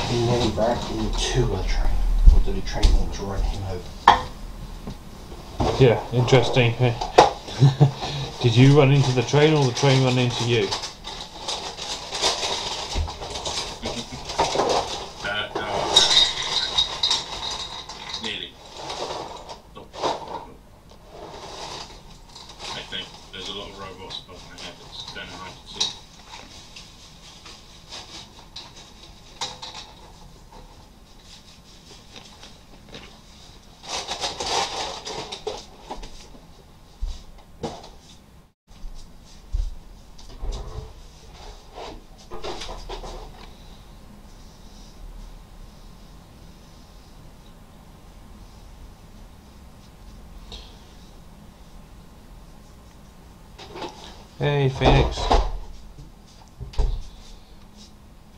He nearly backed into a train. Or did a train want to run him over? Yeah, interesting. Did you run into the train or the train run into you? Nearly. Oh, I think there's a lot of robots above my head. It's don't know how to see. Hey Phoenix,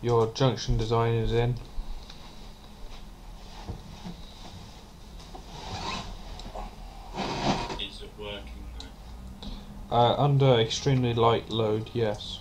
your junction design is in. Is it working Under extremely light load, yes.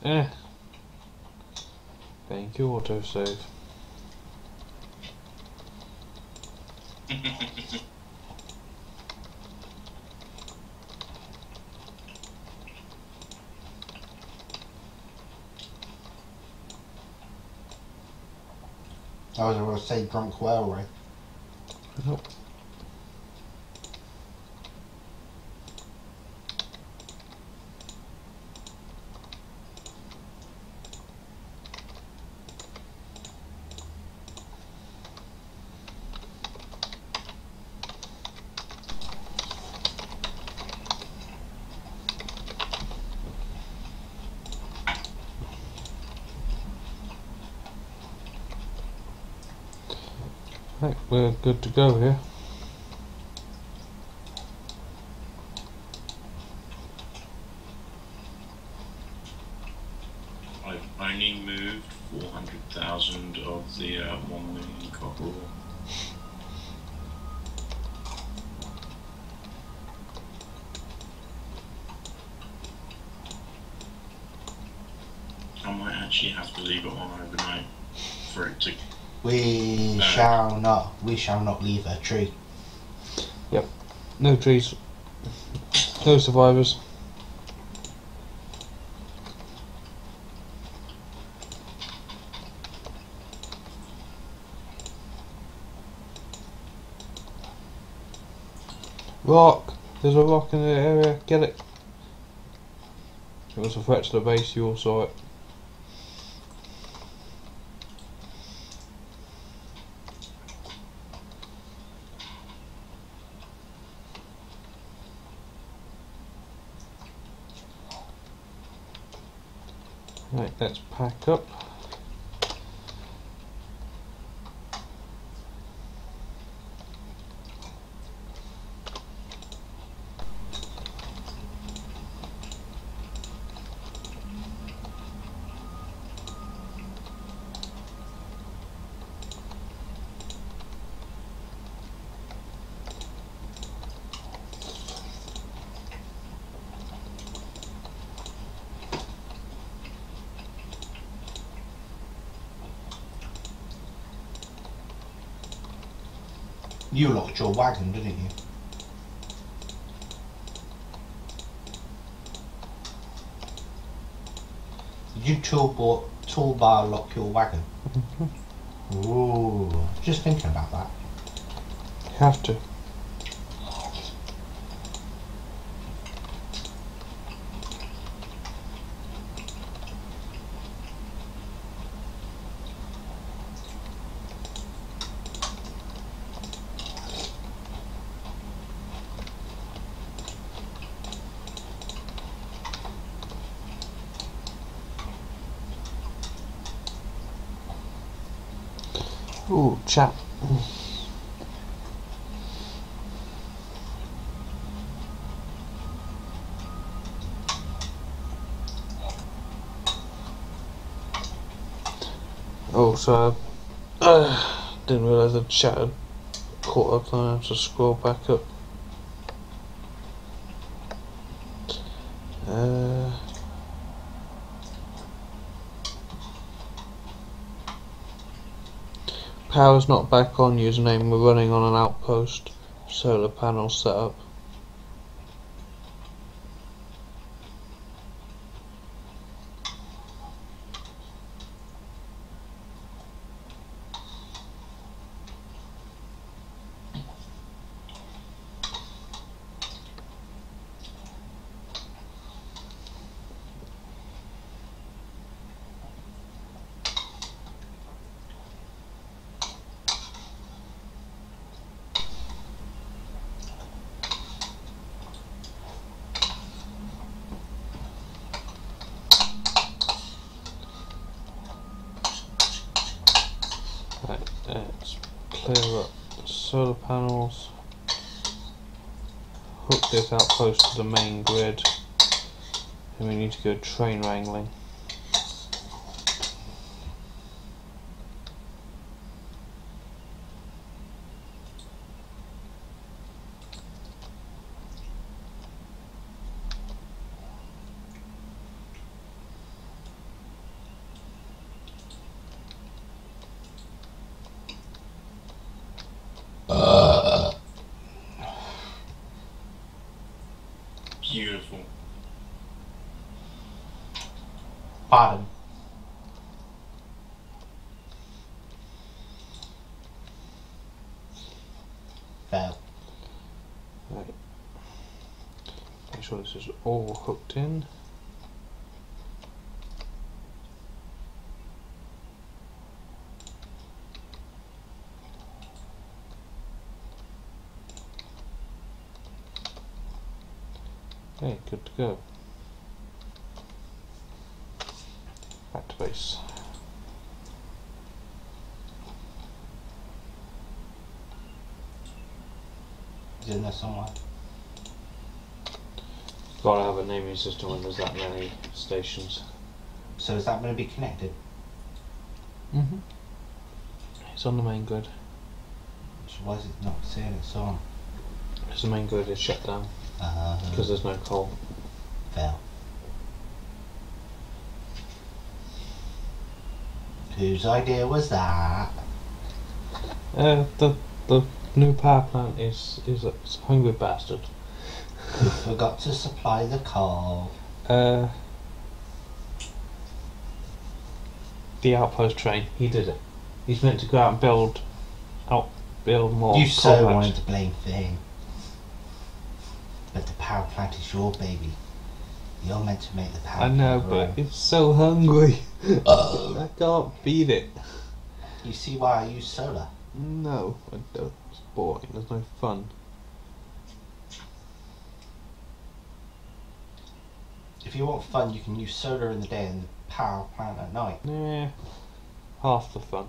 now? Thank you, autosave. I was going to say drunk whale, right? Nope. Right, we're good to go here. I've only moved 400,000 of the 1 million copper ore. I might actually have to leave it on overnight for it to. We shall not leave a tree. Yep. No trees. No survivors. Rock! There's a rock in the area. Get it. It was a threat to the base, you all saw it. Right, let's pack up. You locked your wagon, didn't you? Did you toolbar lock your wagon? Ooh, just thinking about that. You have to. Ooh, chat. Oh, so didn't realise the chat had caught up, and I have to scroll back up. Power's not back on username, we're running on an outpost. Solar panel setup. Right, let's clear up the solar panels, hook this outpost to the main grid, and we need to go train wrangling. Beautiful. Pardon. Fail. Right. Make sure this is all hooked in. Okay, good to go. Back to base. Is it in there somewhere? Gotta have a naming system when there's that many stations. So is that going to be connected? It's on the main grid. So why is it not saying it's on? Because the main grid is shut down. Because there's no coal. Fail. Whose idea was that? The new power plant is a hungry bastard. Who forgot to supply the coal? The outpost train. He did it. He's meant to go out and build more. You so coal wanted packs. to blame Finn. But the power plant is your baby. You're meant to make the power I know, plant but it's so hungry. I can't feed it. You see why I use solar? No, I don't. It's boring. There's no fun. If you want fun, you can use solar in the day and the power plant at night. Nah, half the fun.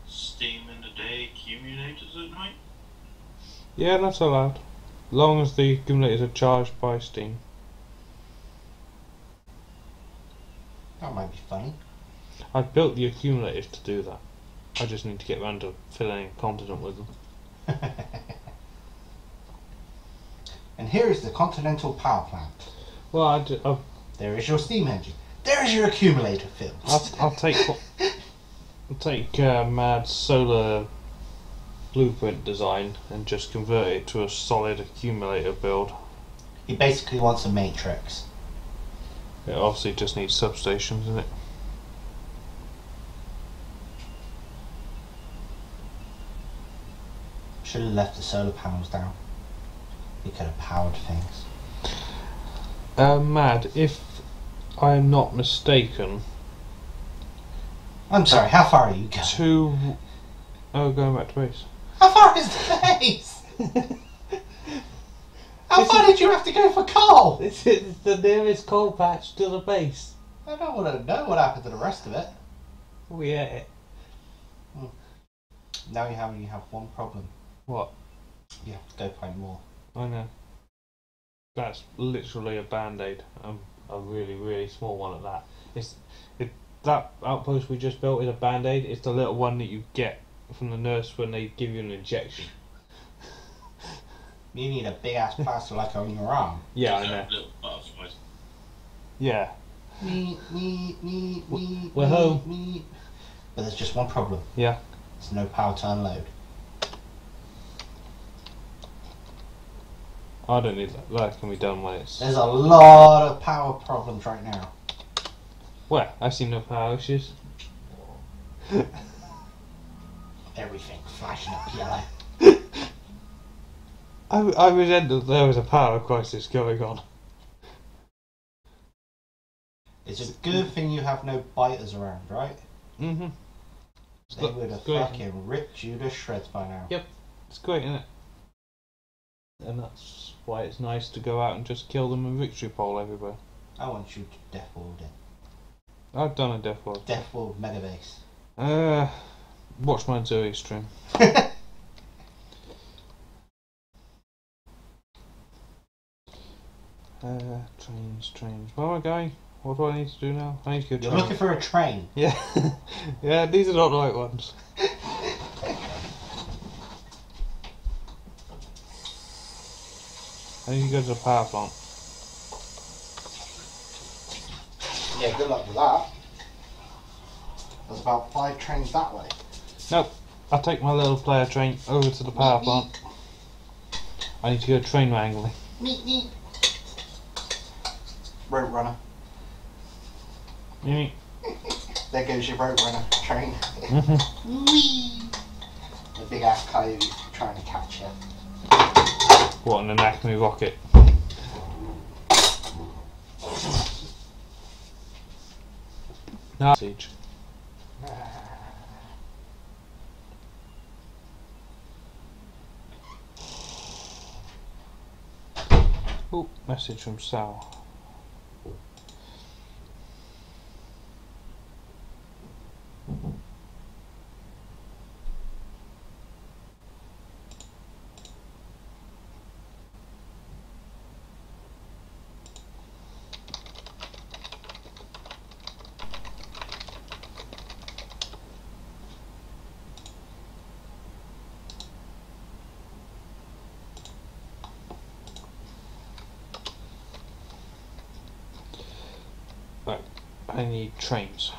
Steam in the day, accumulators at night? Yeah, that's allowed. As long as the accumulators are charged by Steam. That might be funny. I've built the accumulators to do that. I just need to get around to filling a continent with them. And here is the Continental Power Plant. Well, There is your steam engine. There's your accumulator field. I'll take Mad's solar blueprint design and just convert it to a solid accumulator build. He basically wants a matrix. It obviously just needs substations, isn't it? Should have left the solar panels down. He could have powered things. Mad, if I'm not mistaken, I'm sorry, how far are you going? going back to base. How far is the base? How far did you have to go for coal? This is the nearest coal patch to the base. I don't want to know what happened to the rest of it. We ate it. Now you have one problem. What? You have to go find more. I know. That's literally a band-aid. A really, really small one at that. That outpost we just built is a band-aid. It's the little one that you get from the nurse when they give you an injection. You need a big ass plaster like on your arm. Yeah, I know. Little butterflies. Yeah. We're home. But there's just one problem. Yeah. There's no power to unload. I don't need that. That can be done when it's... There's a lot of power problems right now. Well, I see no power issues. Everything flashing up yellow. I resent that there was a power crisis going on. It's a good thing you have no biters around, right? Mm-hmm. They would have fucking ripped you to shreds by now. Yep. It's great, isn't it? And that's why it's nice to go out and just kill them and victory pole everywhere. I want you to Death World it. I've done a Death World. Death World Mega Base. Watch my Zoe stream. Trains. Where am I going? What do I need to do now? I need to go. You're looking for a train. Yeah. Yeah, these are not the right ones. I need to go to the power plant. Yeah, good luck with that. There's about 5 trains that way. Nope. I'll take my little player train over to the power plant. I need to go train wrangling. Meet. Road runner. Meep. There goes your road runner train. Mm-hmm. Whee! The big ass coyote trying to catch you. What, an Acme rocket? No. Siege. Oh, message from Sal. Right, I need trains.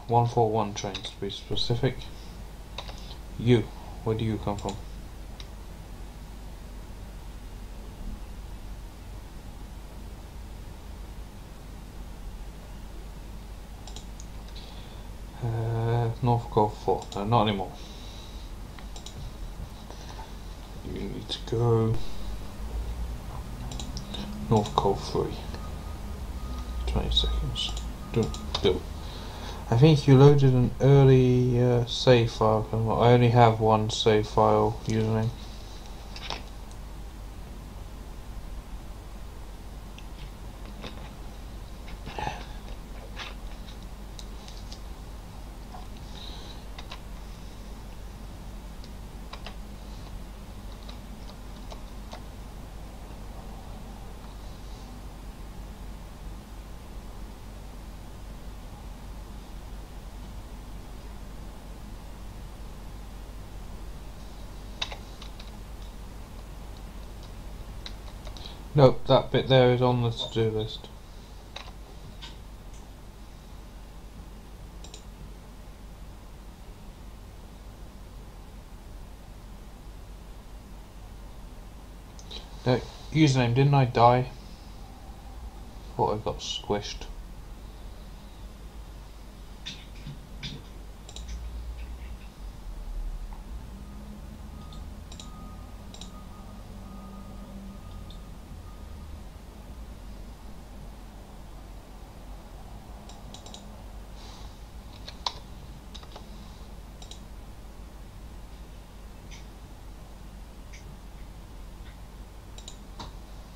141 trains to be specific. You, where do you come from? North Gulf 4. No, not anymore. You need to go North Gulf 3. 20 seconds. Do. I think you loaded an early save file. I only have one save file username. Nope, that bit there is on the to-do list. The username, didn't I die? Thought I got squished.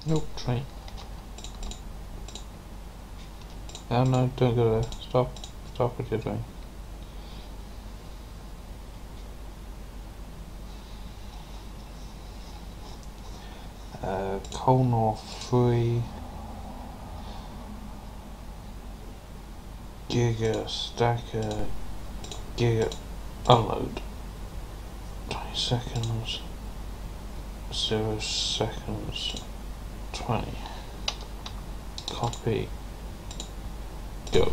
Nope, train. Oh no, don't go there. Stop. Stop what you're doing. Colnor 3 Giga Stacker Giga Unload 20 seconds 0 seconds 20 copy go.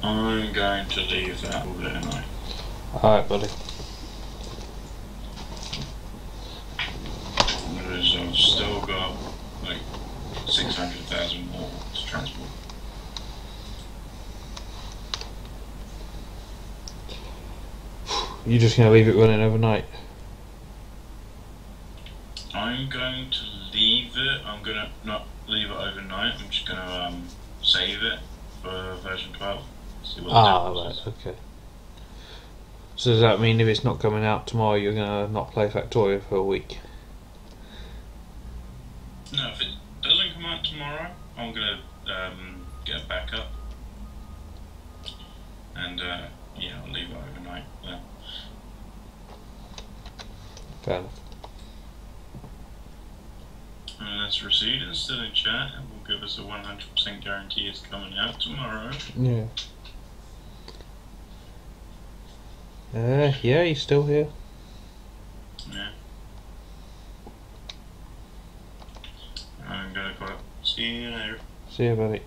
I'm going to leave that all there now. Alright, buddy. Because I've still got like 600,000 more to transport. You're just going to leave it running overnight? I'm going to leave it. I'm going to not leave it overnight. I'm just going to save it for version 12. See what right, okay. So does that mean if it's not coming out tomorrow, you're going to not play Factorio for a week? No, if it doesn't come out tomorrow, I'm going to get a backup. And yeah, I'll leave it overnight then. Fair enough. Unless Receipt is still in chat and will give us a 100% guarantee it's coming out tomorrow. Yeah. Yeah, he's still here. Yeah. I'm gonna go. See you later. See you, buddy.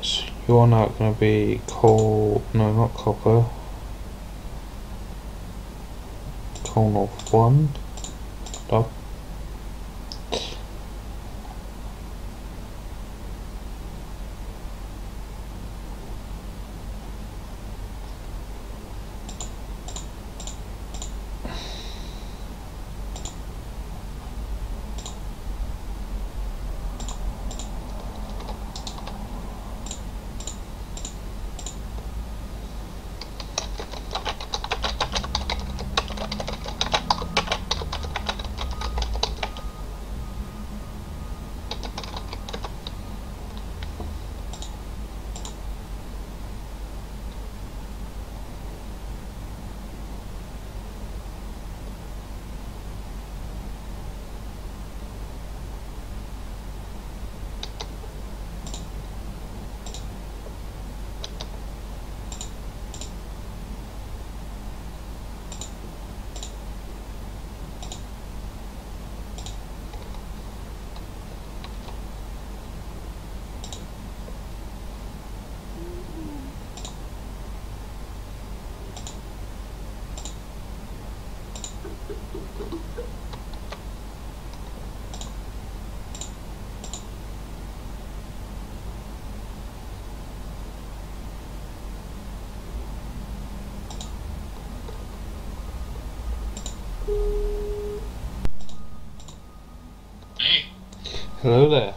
So you're now going to be coal, no, not copper, coal north 1, stop. Hello there.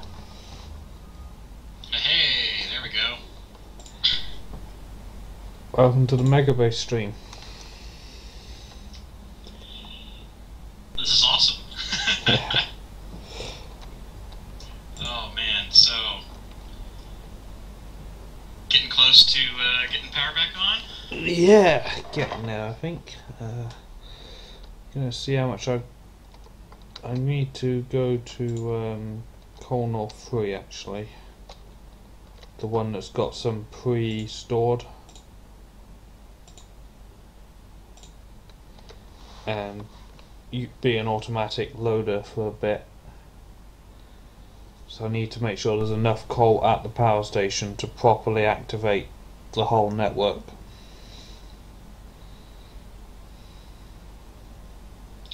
Hey, there we go. Welcome to the Megabase stream. This is awesome. Oh man, so getting close to getting power back on? Yeah, getting there I think. Gonna see how much I need to go to Coal North 3 actually. The one that's got some pre-stored. And you be an automatic loader for a bit. So I need to make sure there's enough coal at the power station to properly activate the whole network.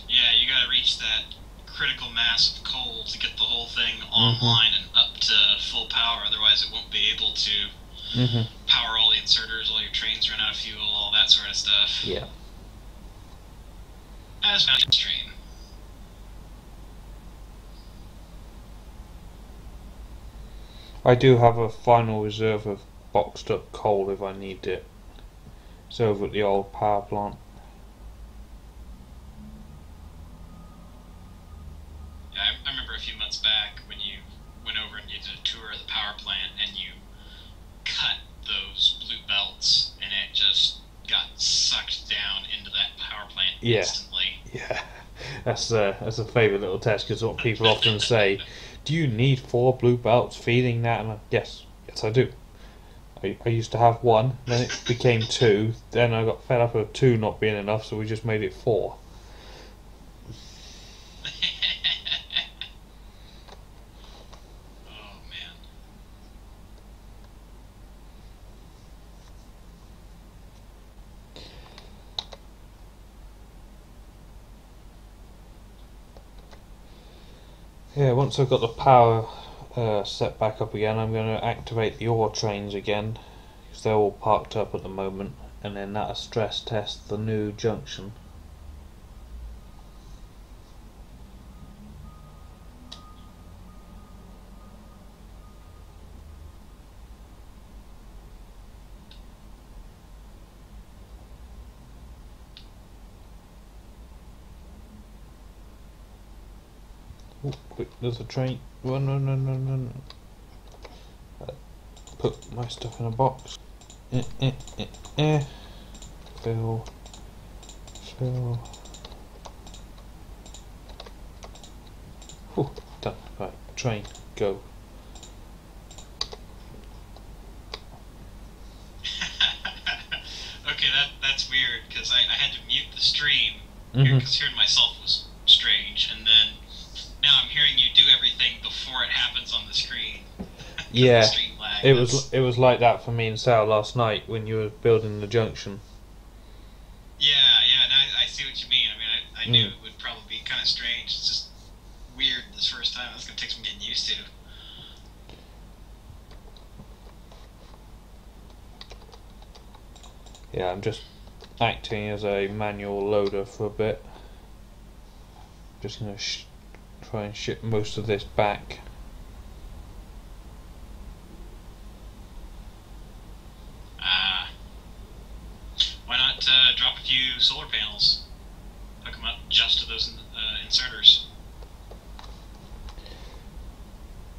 Yeah, you gotta reach that critical mass of coal to get the whole thing online and up to full power, otherwise it won't be able to power all the inserters, all your trains run out of fuel, all that sort of stuff. Yeah. As mainstream. I do have a final reserve of boxed up coal if I need it. It's over at the old power plant. Yeah, I remember a few months back when you went over and you did a tour of the power plant and you cut those blue belts and it just got sucked down into that power plant instantly. Yeah, that's a favourite little test because what people often say, do you need 4 blue belts feeding that? And yes I do. I used to have 1, then it became 2, then I got fed up of 2 not being enough, so we just made it 4. Oh man. Yeah, once I've got the power set back up again, I'm going to activate the ore trains again because they're all parked up at the moment, and then that'll stress test the new junction. Oh, quick, there's a train. Oh, no. Put my stuff in a box. Fill. Whew, done. Right, train, go. Okay, that's weird because I had to mute the stream because hearing myself was strange, and then now I'm hearing you do everything before it happens on the screen. Yeah, the stream lag. it was like that for me and Sal last night when you were building the junction. Yeah, and I see what you mean. I mean, I knew it would probably be kind of strange. It's just weird this first time. That's going to take some getting used to. Yeah, I'm just acting as a manual loader for a bit. Just going to try and ship most of this back. Why not drop a few solar panels? Hook them up just to those inserters.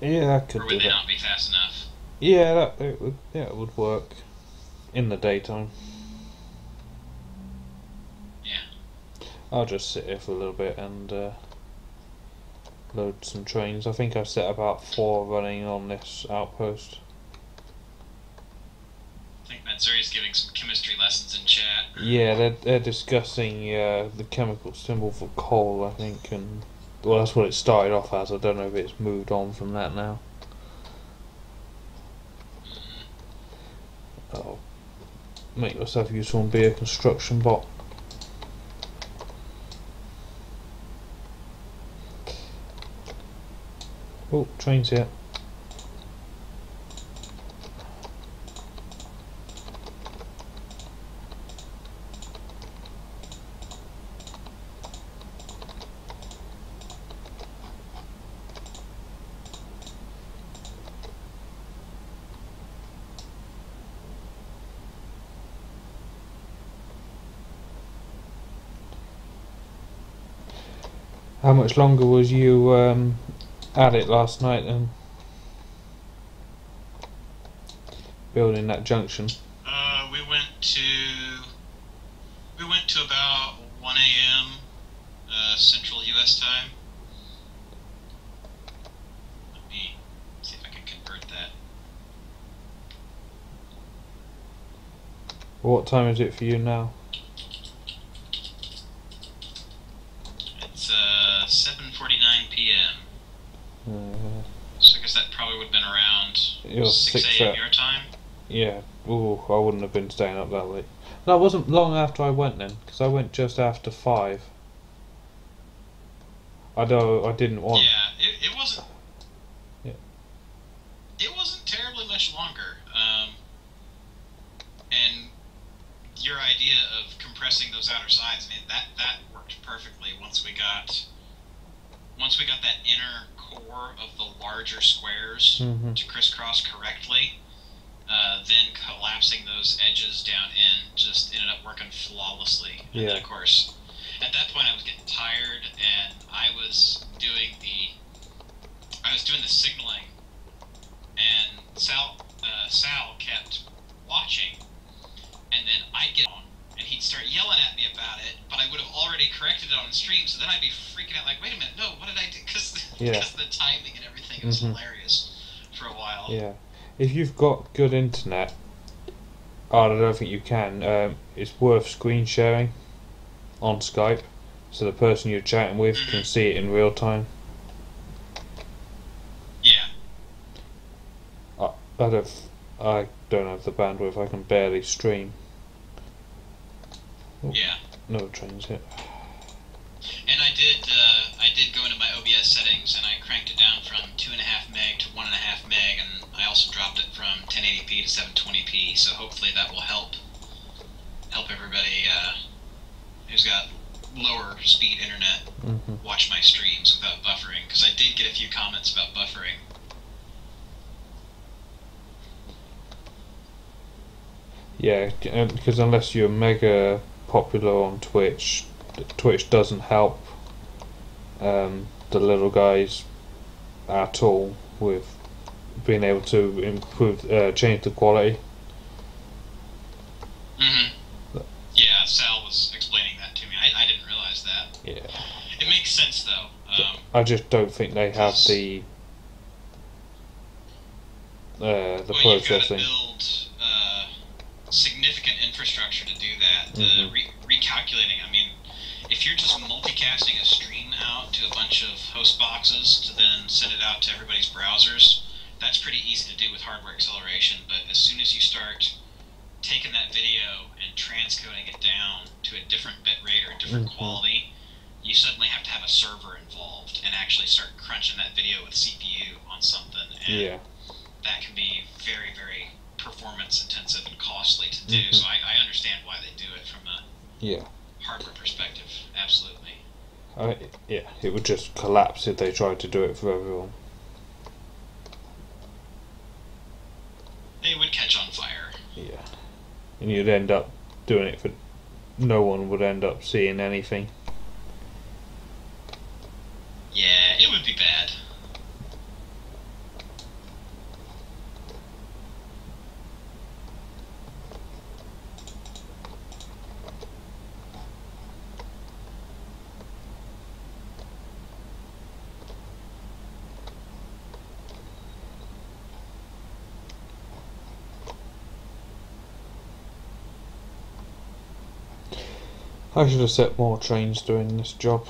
Yeah, I could or do would they that. not be fast enough? Yeah, it would work in the daytime. Yeah. I'll just sit here for a little bit and load some trains. I think I've set about 4 running on this outpost. I think Matsuri's giving some chemistry lessons in chat. Yeah, they're discussing the chemical symbol for coal, I think, and well, that's what it started off as. I don't know if it's moved on from that now. Oh, make yourself useful and be a construction bot. Oh, train's here. How much longer was you at it last night and building that junction? We went to about 1 a.m. Central U.S. time. Let me see if I can convert that. What time is it for you now? It's 7:49 p.m. So I guess that probably would have been around 6 a.m. your time. Yeah. Ooh, I wouldn't have been staying up that late. No, it wasn't long after I went then, because I went just after 5. I didn't want. Yeah, it wasn't. Yeah. It wasn't terribly much longer. And your idea of compressing those outer sides, I mean, that worked perfectly once we got that inner core of the larger squares to crisscross correctly. Then collapsing those edges down in just ended up working flawlessly. And then, of course, at that point I was getting tired, and I was doing the signaling, and Sal kept watching, and then I'd get on, and he'd start yelling at me about it, but I would have already corrected it on the stream, so then I'd be freaking out like, wait a minute, no, what did I do? Because the timing and everything, it was hilarious for a while. Yeah. If you've got good internet, I don't think you can, it's worth screen sharing on Skype, so the person you're chatting with can see it in real time. Yeah. I don't have the bandwidth, I can barely stream. Oh, yeah. No trains hit. And I did go into my OBS settings, and I cranked it down from 2.5 meg to 1.5 meg, and I also dropped it from 1080p to 720p. So hopefully that will help everybody who's got lower speed internet watch my streams without buffering. Because I did get a few comments about buffering. Yeah, because unless you're mega popular on Twitch doesn't help the little guys at all with being able to improve, change the quality. Yeah, Sal was explaining that to me. I didn't realize that. Yeah. It makes sense though. I just don't think they have the processing. You've got to build significant infrastructure to do that. Recalculating. I mean, if you're just multicasting a stream out to a bunch of host boxes to then send it out to everybody's browsers, that's pretty easy to do with hardware acceleration. But as soon as you start taking that video and transcoding it down to a different bit rate or a different quality, you suddenly have to have a server involved and actually start crunching that video with CPU on something. And that can be very, very performance intensive and costly to do. So I understand why they do it from a hardware perspective. Absolutely. It would just collapse if they tried to do it for everyone. They would catch on fire. Yeah. And you'd end up doing it for... No one would end up seeing anything. Yeah, it would be bad. I should have set more trains doing this job.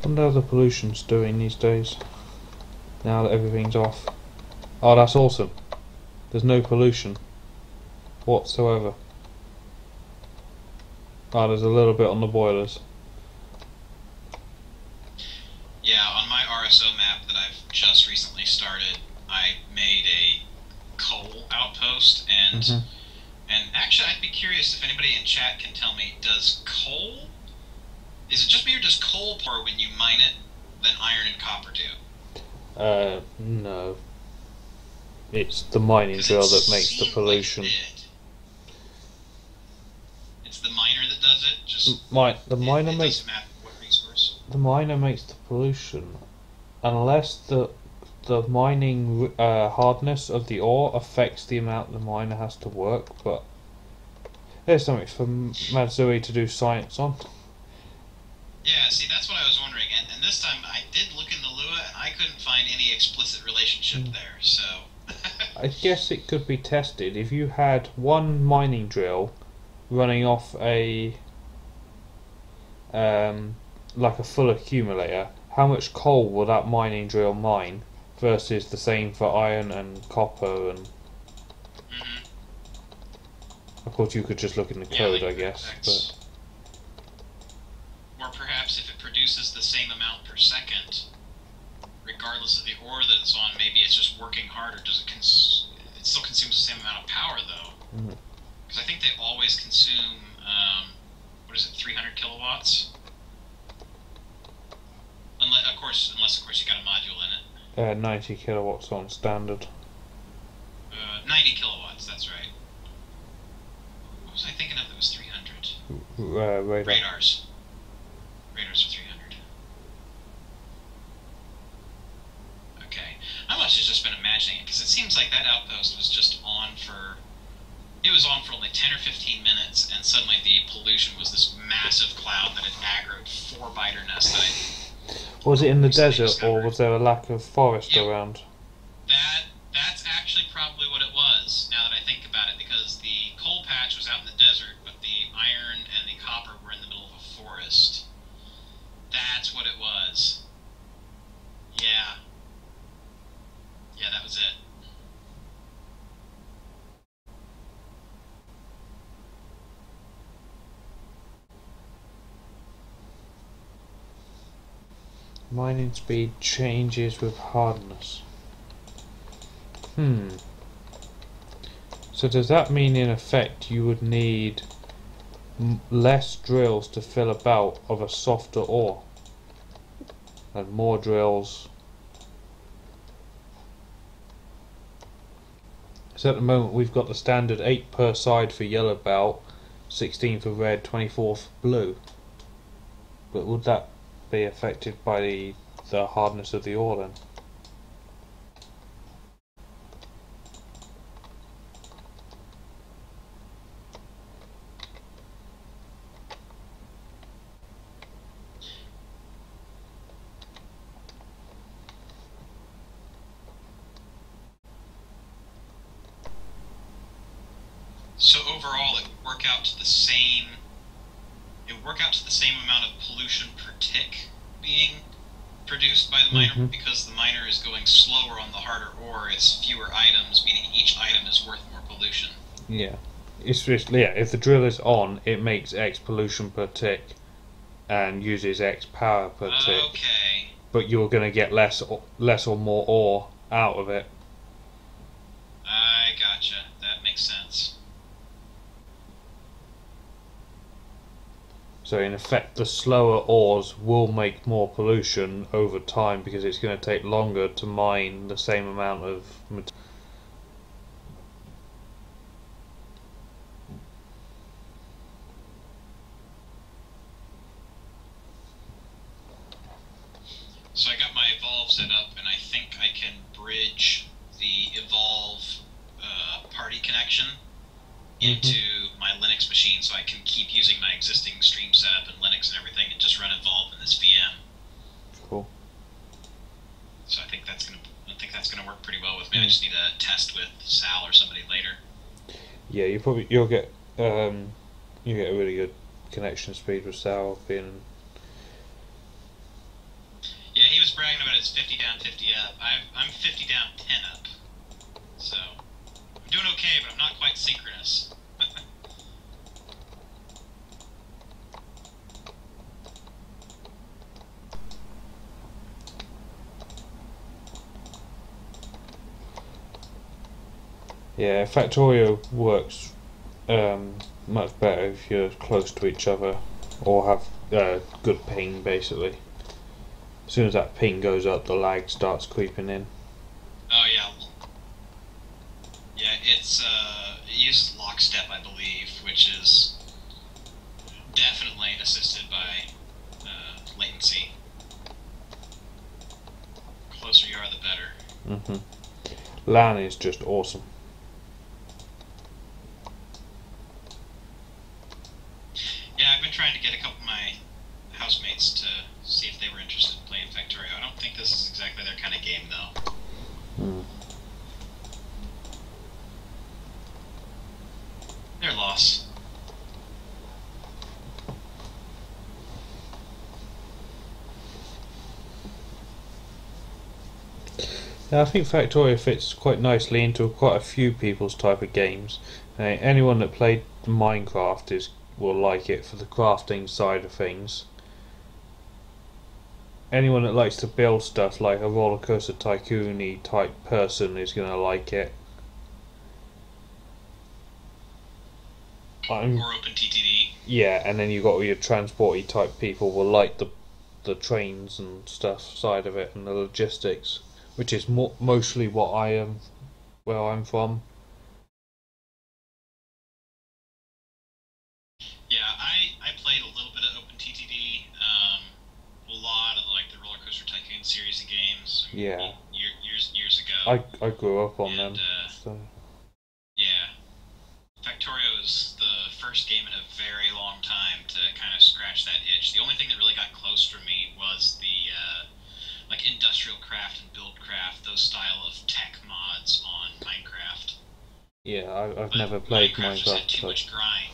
I wonder how the pollution's doing these days, now that everything's off. Oh, that's awesome. There's no pollution whatsoever. Oh, there's a little bit on the boilers. Yeah, on my RSO map that I've just recently started, I made a coal outpost, and actually I'd be curious if anybody in chat can tell me, is it just me or does coal pour when you mine it than iron and copper do? No. It's the mining drill that makes the pollution. It's the miner that does it? The miner makes... Doesn't matter what resource. The miner makes the pollution. Unless the mining hardness of the ore affects the amount the miner has to work, but there's something for Matsui to do science on. Yeah, see, that's what I was wondering, and this time I did look in the Lua, and I couldn't find any explicit relationship there, so... I guess it could be tested. If you had one mining drill running off a... like a full accumulator, how much coal will that mining drill mine versus the same for iron and copper and... Of course you could just look in the code, I guess, but... Or perhaps if it produces the same amount per second, regardless of the ore that it's on, maybe it's just working harder. Does it it still consumes the same amount of power, though? Because I think they always consume, 300 kilowatts? Unless of course you got a module in it. 90 kilowatts on standard. 90 kilowatts, that's right. What was I thinking of that was 300? Radars. Radars are 300. Okay. I must have just been imagining it, because it seems like that outpost was just on for... It was on for only 10 or 15 minutes, and suddenly the pollution was this massive cloud that had aggroed 4 biter nests that I... Was it in the desert, or was there a lack of forest around? That's actually probably what it was, now that I think about it, because the coal patch was out in the desert, but the iron and the copper were in the middle of a forest. That's what it was. Yeah. Yeah, that was it. Mining speed changes with hardness. So does that mean in effect you would need less drills to fill a belt of a softer ore and more drills? So at the moment we've got the standard 8 per side for yellow belt, 16 for red, 24 for blue. But would that be affected by the hardness of the ore then? So overall, it would work out to the same. It would work out to the same amount of pollution per tick being produced by the miner, because the miner is going slower on the harder ore. It's fewer items, meaning each item is worth more pollution. Yeah, it's just if the drill is on, it makes X pollution per tick and uses X power per tick. Okay. But you're going to get less or more ore out of it. I gotcha. That makes sense. So in effect, the slower ores will make more pollution over time because it's going to take longer to mine the same amount of material. So I got my evolve set up, and I think I can bridge the evolve party connection into my Linux machine, so I can keep using my existing stream setup and Linux and everything, and just run evolve in this VM. Cool. So I think that's gonna work pretty well with me. I just need to test with Sal or somebody later. Yeah, you'll get a really good connection speed with Sal being. Yeah, he was bragging about his 50 down, 50 up. I'm 50 down, 10 up. So I'm doing okay, but I'm not quite synchronous. Yeah, Factorio works much better if you're close to each other or have good ping, basically. As soon as that ping goes up, the lag starts creeping in. Oh yeah. Yeah, it uses lockstep, I believe, which is definitely assisted by latency. The closer you are, the better. LAN is just awesome. Yeah, I've been trying to get a couple of my housemates to see if they were interested in playing Factorio. I don't think this is exactly their kind of game, though. Their loss. Yeah, I think Factorio fits quite nicely into quite a few people's type of games. Anyone that played Minecraft will like it for the crafting side of things. Anyone that likes to build stuff like a roller coaster tycoon-y type person is going to like it. Or OpenTTD. Yeah, and then you got all your transporty type people will like the trains and stuff side of it and the logistics, which is mostly what I am, where I'm from. Yeah, I played a little bit of OpenTTD, a lot of like the Roller Coaster Tycoon series of games. Yeah. Years ago. I grew up on them. So. Yeah. Factorio is the first game in a very long time to kind of scratch that itch. The only thing that really got close for me was the like industrial craft and build craft, those style of tech mods on Minecraft. Yeah, I've never played Minecraft. Just had too so. much grind.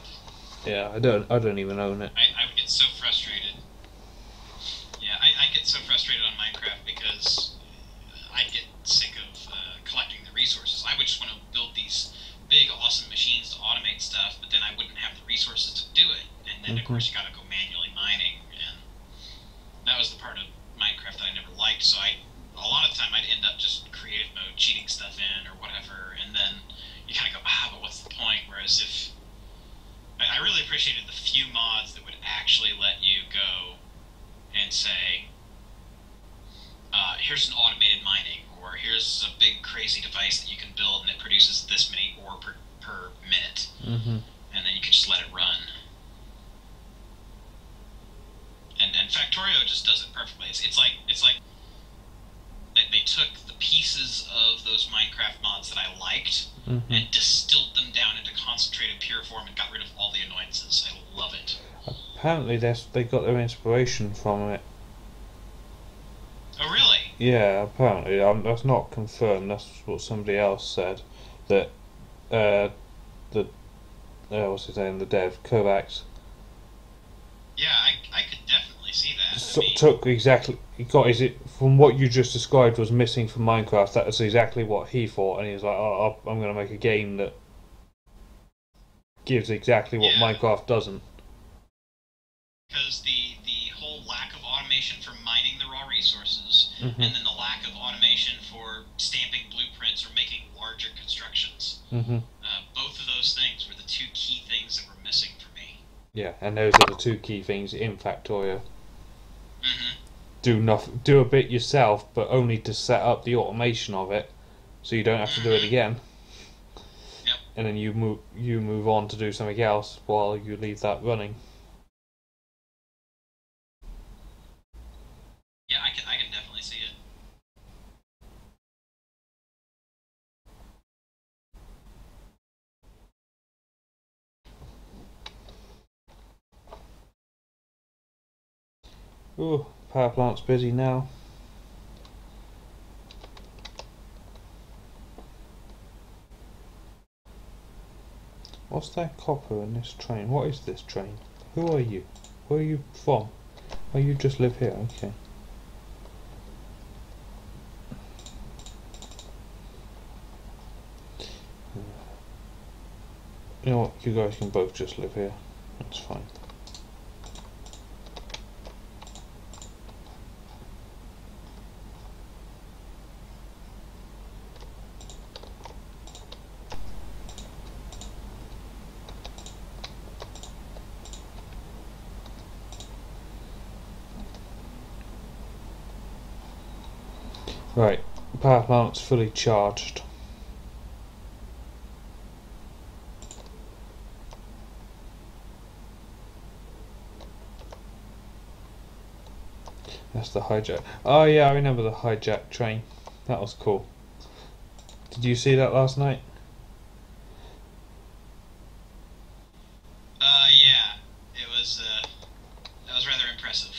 Yeah, I don't even own it. I would get so frustrated. Yeah, I get so frustrated on Minecraft because I get sick of collecting the resources. I would just want to build these big, awesome machines to automate stuff, but then I wouldn't have the resources to do it. And then, of course, you got to go manually mining, and that was the part of Minecraft that I never liked. So a lot of the time, I'd end up just creative mode, cheating stuff in or whatever, and then you kind of go, but what's the point? Whereas if I really appreciated the few mods that would actually let you go and say, here's an automated mining, or here's a big crazy device that you can build and it produces this many ore per minute, and then you can just let it run. And Factorio just does it perfectly. It's like they took the pieces of those Minecraft mods that I liked and distilled them down into concentrated pure form and got rid of all the annoyances. I love it. Apparently they got their inspiration from it. Oh, really? Yeah, apparently. That's not confirmed. That's what somebody else said. That what's his name? The dev Kovacs. Yeah, I could definitely see that. Took exactly. He got from what you just described was missing from Minecraft. That was exactly what he thought, and he was like, "Oh, I'm going to make a game that gives exactly what Minecraft doesn't." Because the whole lack of automation for mining the raw resources, and then the lack of automation for stamping blueprints or making larger constructions. Both of those things were the two key things that were missing for me. Yeah, and those are the two key things in Factorio. Do a bit yourself, but only to set up the automation of it, so you don't have to do it again. Yep. And then you move on to do something else while you leave that running. Yeah, I can definitely see it. Ooh, power plant's busy now. What's that copper in this train? What is this train? Who are you? Where are you from? Oh, you just live here, okay. You know what, you guys can both just live here. That's fine. Right, power plant's fully charged. That's the hijack. Oh yeah, I remember the hijack train. That was cool. Did you see that last night? Yeah. That was rather impressive.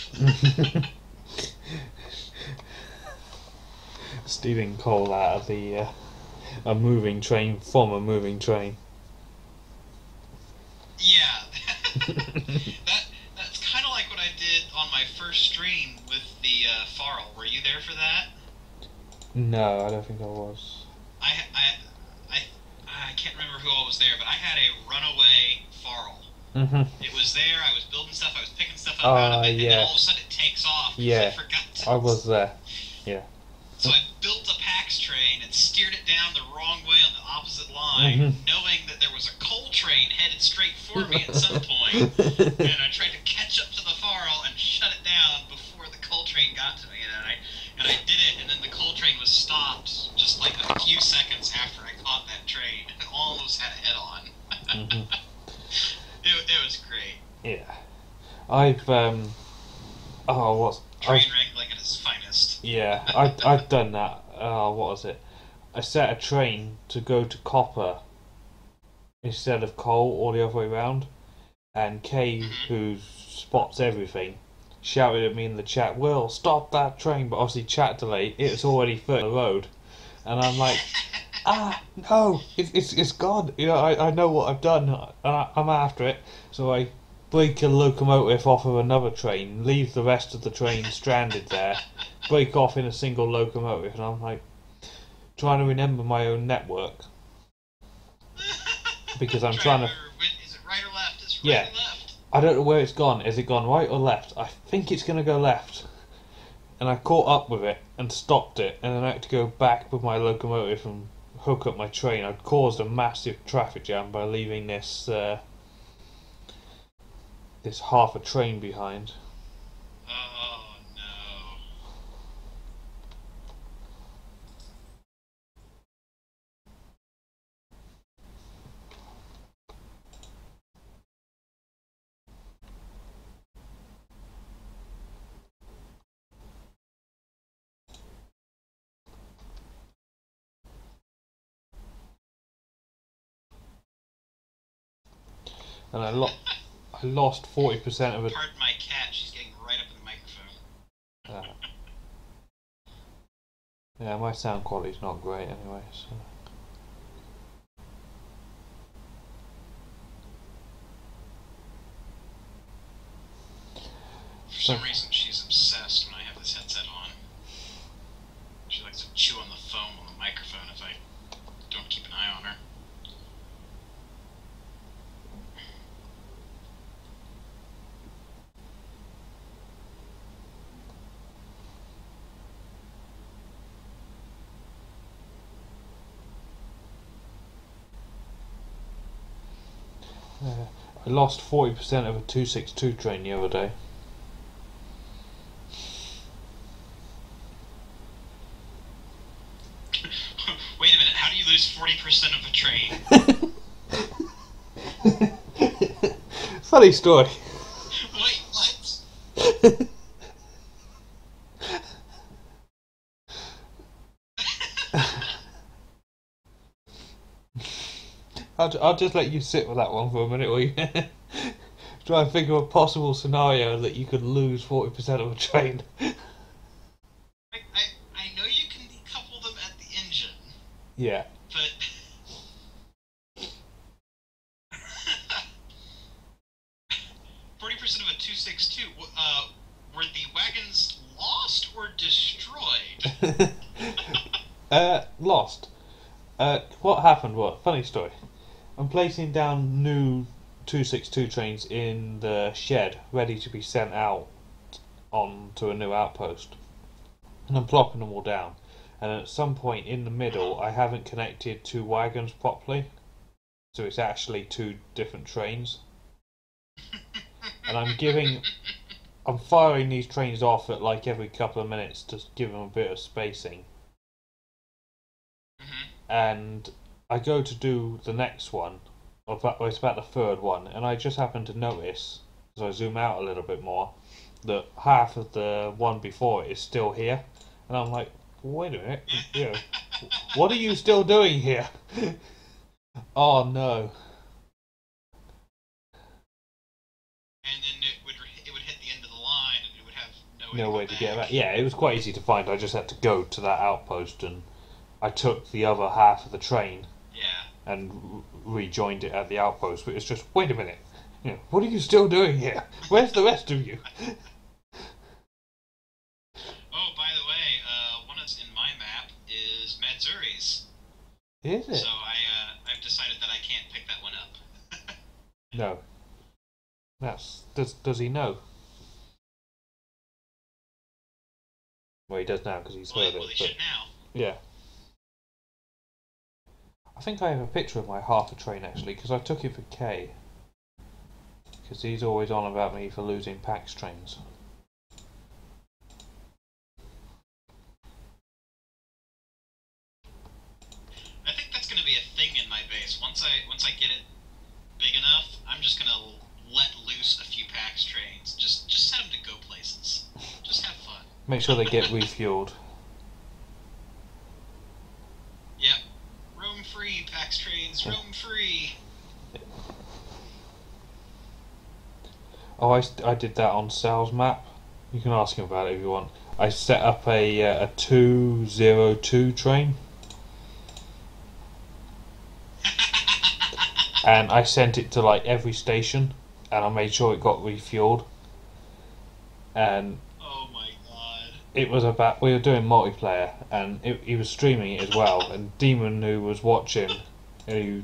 Stealing coal out of the a moving train from a moving train. Yeah. That's kind of like what I did on my first stream with the Farl. Were you there for that? No, I don't think I was. I can't remember who all was there, but I had a runaway Farl. It was there. I was building stuff. I was picking stuff up out of it, and then all of a sudden it takes off. Yeah, I forgot to. I was there. Yeah. So I built a PAX train and steered it down the wrong way on the opposite line, knowing that there was a coal train headed straight for me at some point. And I tried to catch up to the Farl and shut it down before the coal train got to me. And I did it, and then the coal train was stopped just like a few seconds after I caught that train, and almost had a head on. It was great. Yeah. I've Train wrangling at its finest. Yeah, I've done that. What was it? I set a train to go to copper instead of coal, or the other way around. And Kay, who spots everything, shouted at me in the chat, "Will, stop that train!" But obviously, chat delay. It's already further the road, and I'm like, no, it's gone. You know, I know what I've done, and I'm after it. So I break a locomotive off of another train, leave the rest of the train stranded there, break off in a single locomotive, and I'm like trying to remember my own network because I'm trying to. Is it right or left? Is it Yeah. right or left? I don't know where it's gone. Has it gone right or left? I think it's going to go left. And I caught up with it and stopped it, and then I had to go back with my locomotive and hook up my train. I'd caused a massive traffic jam by leaving this half a train behind. Oh no. And I lost 40% of it. Pardon my cat, she's getting right up in the microphone. Yeah, my sound quality's not great anyway, so. For some reason, she's obsessed when I have this headset on. She likes to chew on the foam on the microphone if I don't keep an eye on her. I lost 40% of a 262 train the other day. Wait a minute, how do you lose 40% of a train? Funny story. Wait, what? I'll just let you sit with that one for a minute, will you? Try and think of a possible scenario that you could lose 40% of a train. I know you can decouple them at the engine, Yeah. but 40% of a 262. Were the wagons lost or destroyed? Lost. What happened was, funny story. I'm placing down new 262 trains in the shed, ready to be sent out on to a new outpost. And I'm plopping them all down. And at some point in the middle, I haven't connected two wagons properly. So it's actually two different trains. And I'm firing these trains off at like every couple of minutes to give them a bit of spacing. and I go to do the next one, or it's about the third one, and I just happen to notice, as I zoom out a little bit more, that half of the one before it is still here, and I'm like, wait a minute, what are you still doing here? Oh no. And then it would hit the end of the line, and it would have No way go to get back. back. Yeah, it was quite easy to find. I just had to go to that outpost, and I took the other half of the train Yeah. and rejoined it at the outpost. But it's just, wait a minute, what are you still doing here? Where's the rest of you? Oh, by the way, one that's in my map is Matsuri's. Is it? So I've decided that I can't pick that one up. No. Does he know? Well, he does now because he's heard Well, it. he should now. Yeah. I think I have a picture of my half a train actually because I took it for K. Because he's always on about me for losing PAX trains. I think that's going to be a thing in my base. Once I get it big enough, I'm just going to let loose a few PAX trains. Just set them to go places. Just have fun. Make sure they get refueled. Yep. Roam free, PAX trains. Roam free. Oh, I did that on Sal's map. You can ask him about it if you want. I set up a 202 train. And I sent it to like every station, and I made sure it got refueled. And Oh my god. it was about, we were doing multiplayer, and he was streaming it as well. And Demon, who was watching, who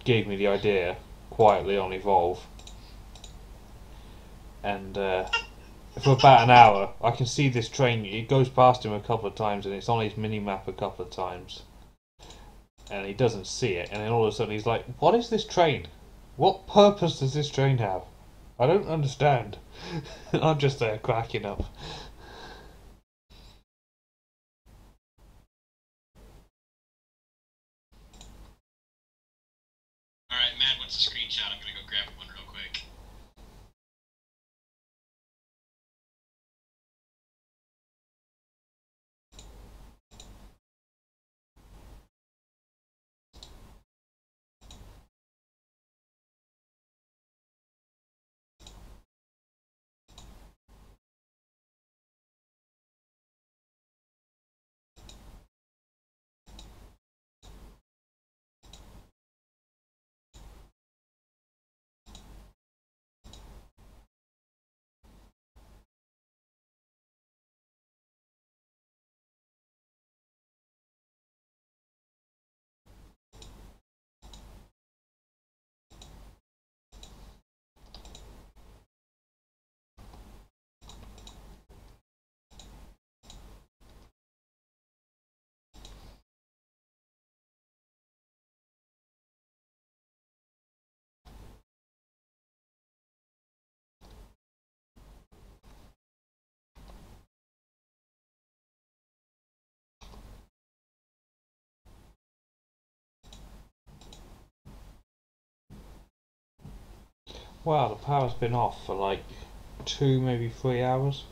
gave me the idea quietly on Evolve. And for about an hour, I can see this train. It goes past him a couple of times, and it's on his mini map a couple of times. And he doesn't see it, and then all of a sudden he's like, "What is this train? What purpose does this train have? I don't understand." I'm just there cracking up. Alright, Matt wants a screenshot. I'm going to go grab one real quick. Wow, the power's been off for like 2, maybe 3 hours.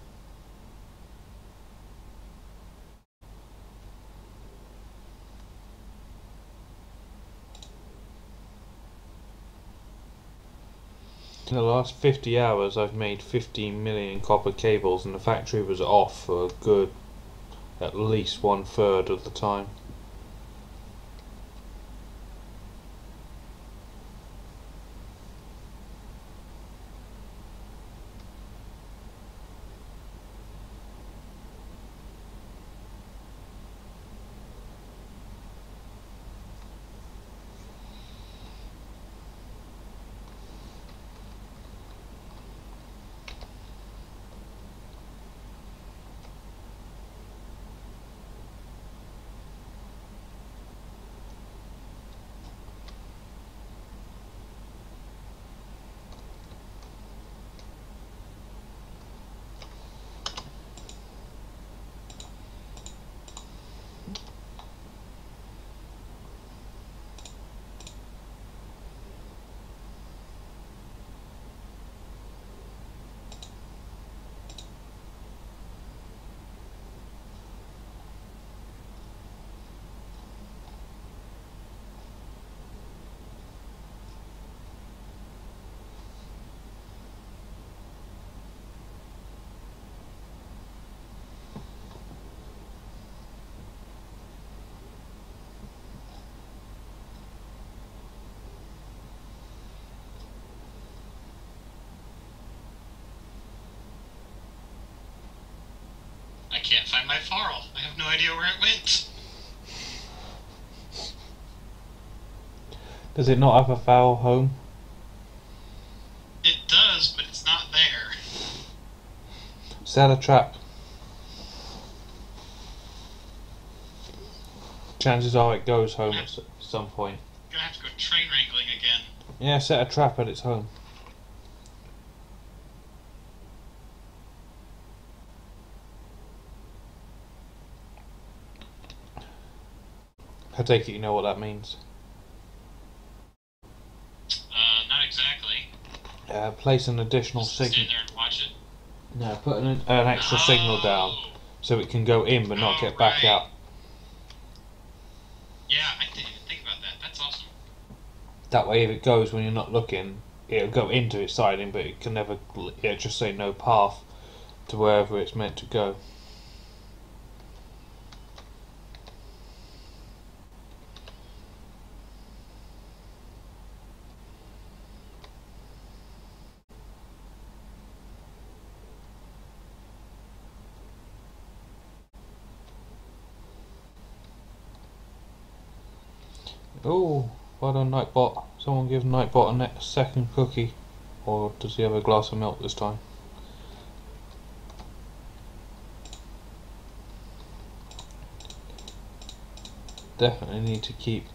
In the last 50 hours, I've made 15 million copper cables, and the factory was off for a good, at least 1/3 of the time. can't find my Farl. I have no idea where it went. Does it not have a foul home? It does, but it's not there. Set a trap. Chances are it goes home at some point. Gonna have to go train wrangling again. Yeah, set a trap at its home. I take it you know what that means. Not exactly. Place an additional Just sit signal. there and watch it. No, put an extra signal down so it can go in but not get back right. out. Yeah, I didn't even think about that. That's awesome. That way, if it goes when you're not looking, it'll go into its siding, but it can never. It'll just say no path to wherever it's meant to go. Oh, well done, Nightbot. Someone give Nightbot a next second cookie. Or does he have a glass of milk this time? Definitely need to keep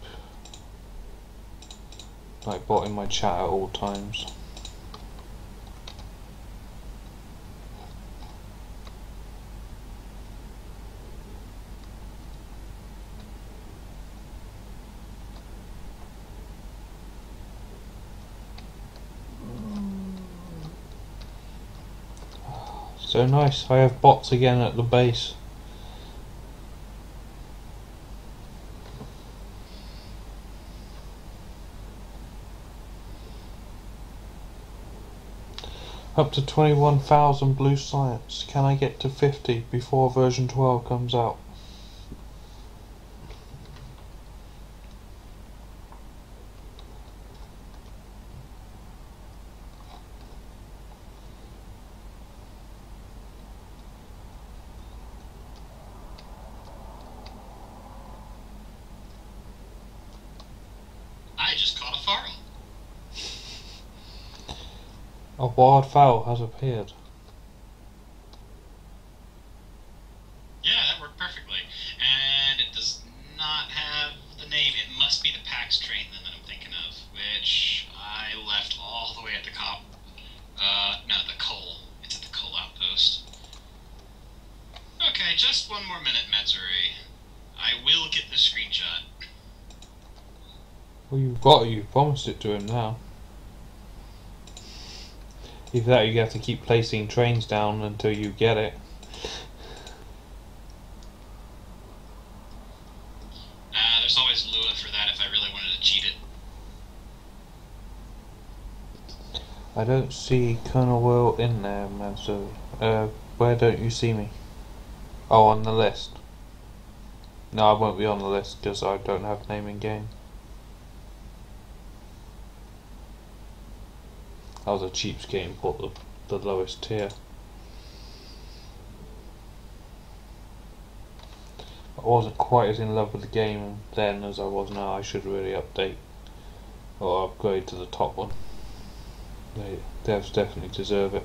Nightbot in my chat at all times. So nice, I have bots again at the base. Up to 21,000 blue science. Can I get to 50 before version 12 comes out? I just caught a Farl. A wildfowl has appeared. Yeah, that worked perfectly. And it does not have the name. It must be the PAX train then that I'm thinking of, which I left all the way at the cop. No, the coal. It's at the coal outpost. Okay, just one more minute, Matsuri. I will get the screenshot. Well, you've promised it to him now. Either that or you have to keep placing trains down until you get it. There's always Lua for that if I really wanted to cheat it. I don't see Colonel Will in there, man, so where don't you see me? Oh, on the list. No, I won't be on the list because I don't have name in game. I was a cheapskate and bought the lowest tier. I wasn't quite as in love with the game then as I was now. I should really update or upgrade to the top one. Devs definitely deserve it.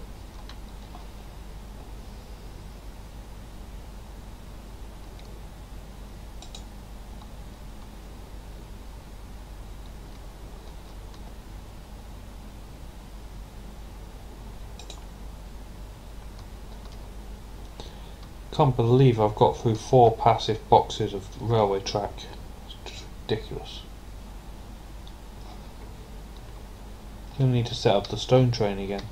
Can't believe I've got through 4 passive boxes of railway track. It's just ridiculous. You'll need to set up the stone train again.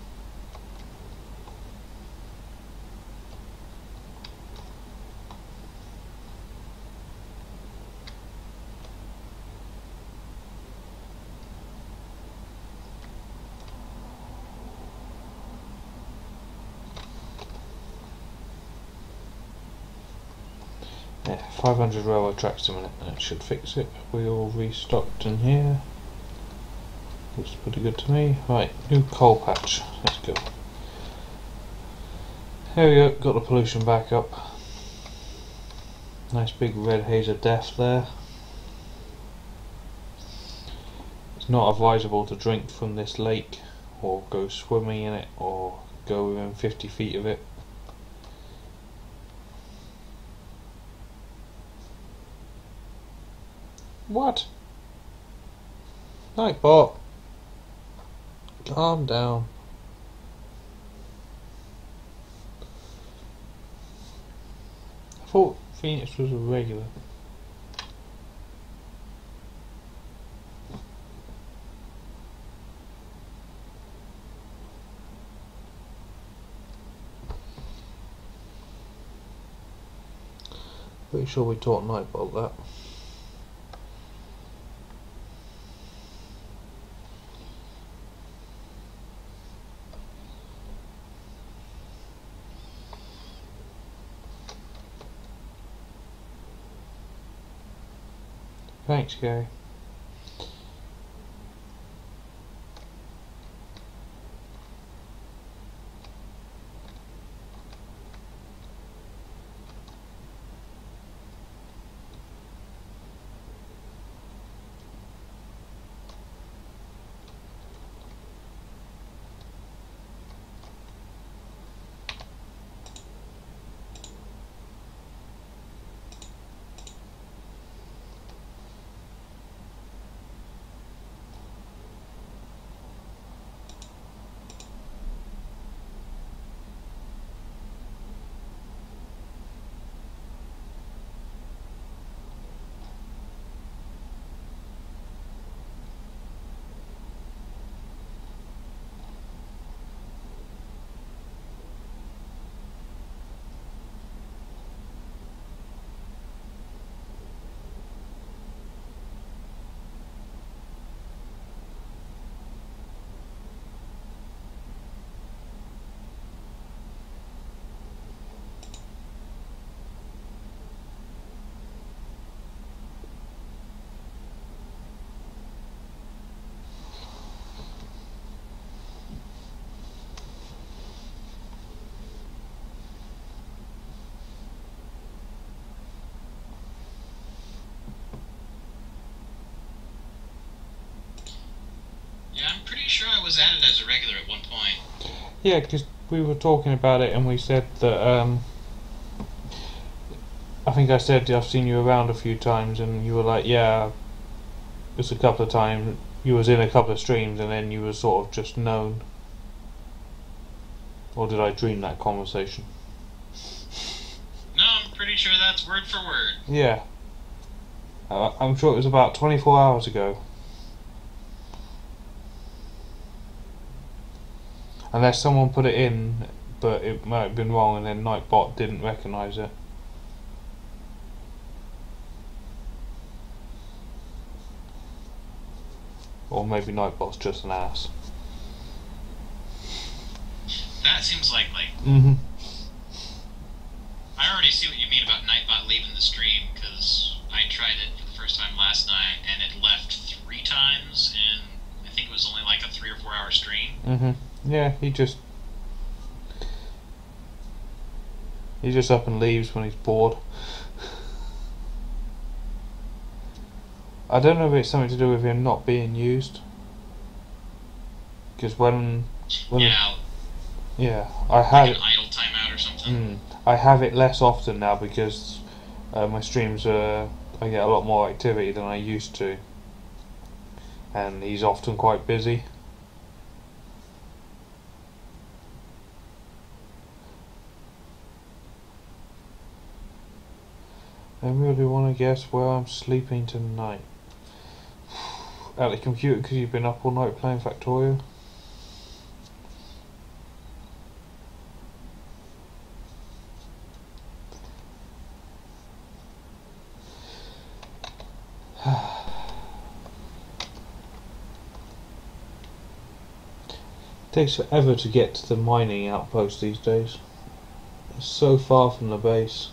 Yeah, 500 railway tracks a minute, that should fix it. We all restocked in here. Looks pretty good to me. Right, new coal patch. Let's go. Here we go, got the pollution back up. Nice big red haze of death there. It's not advisable to drink from this lake or go swimming in it or go within 50 feet of it. What? Nightbot, calm down. I thought Phoenix was a regular. Pretty sure we taught Nightbot that. Thanks, Gary. Yeah, I'm pretty sure I was added as a regular at one point. Yeah, because we were talking about it and we said that, I think I said I've seen you around a few times and you were like, yeah, it's a couple of times. You was in a couple of streams and then you were sort of just known. Or did I dream that conversation? No, I'm pretty sure that's word for word. Yeah. I'm sure it was about 24 hours ago. Unless someone put it in, but it might have been wrong and then Nightbot didn't recognise it. Or maybe Nightbot's just an ass. That seems like Mm-hmm. I already see what you mean about Nightbot leaving the stream, because I tried it for the first time last night and it left 3 times, and I think it was only like a 3 or 4 hour stream. Mm-hmm. Yeah, he just up and leaves when he's bored. I don't know if it's something to do with him not being used. Because when Yeah, I had like an idle timeout or something. I have it less often now because my streams I get a lot more activity than I used to, and he's often quite busy. I really want to guess where I'm sleeping tonight. At the computer because you've been up all night playing Factorio. Takes forever to get to the mining outpost these days. It's so far from the base.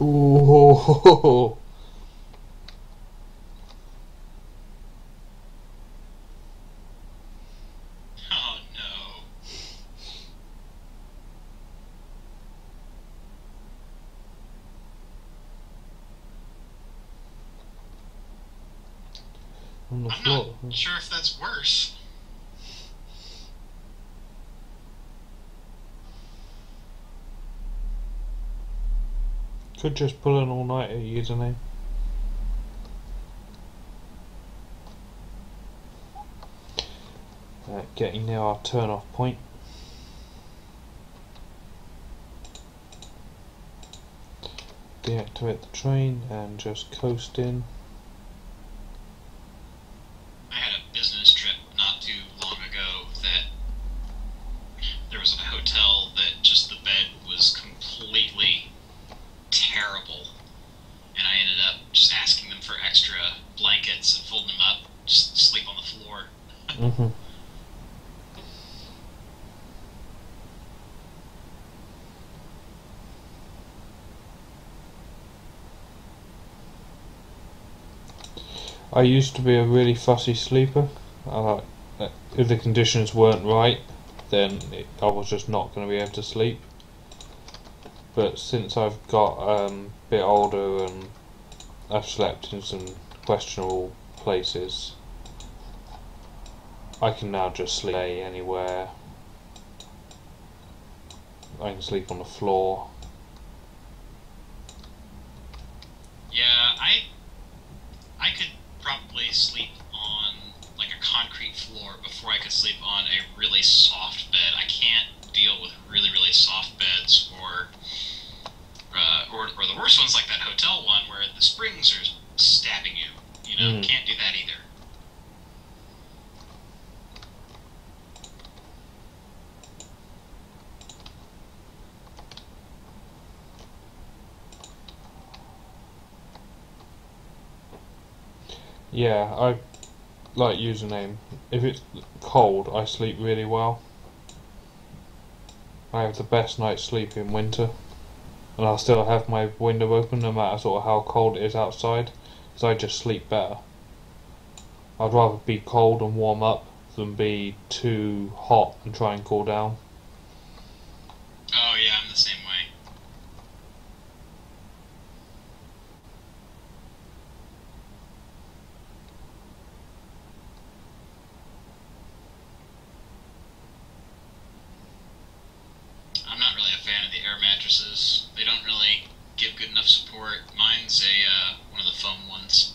Ooh, on the I'm floor. not sure if that's worse. Could just pull an all-nighter username. Getting near our turn-off point. Deactivate the train and just coast in. I had a business trip not too long ago that there was a hotel that just the bed was completely terrible, and I ended up just asking them for extra blankets and folding them up, just sleep on the floor. Mm-hmm. I used to be a really fussy sleeper. If the conditions weren't right, then I was just not going to be able to sleep. But since I've got a bit older and I've slept in some questionable places, I can now just sleep anywhere. I can sleep on the floor. Yeah, I could probably sleep on like a concrete floor before I could sleep on a really soft bed. I can't deal with really, really soft beds, or the worst ones like that hotel one where the springs are stabbing you. You know, can't do that either. Yeah, I like username. If it's cold, I sleep really well. I have the best night's sleep in winter, and I'll still have my window open no matter sort of how cold it is outside, because I just sleep better. I'd rather be cold and warm up than be too hot and try and cool down. Oh yeah, I'm the same way. I'm not really a fan of the air mattresses. They don't really give good enough support. Mine's one of the foam ones.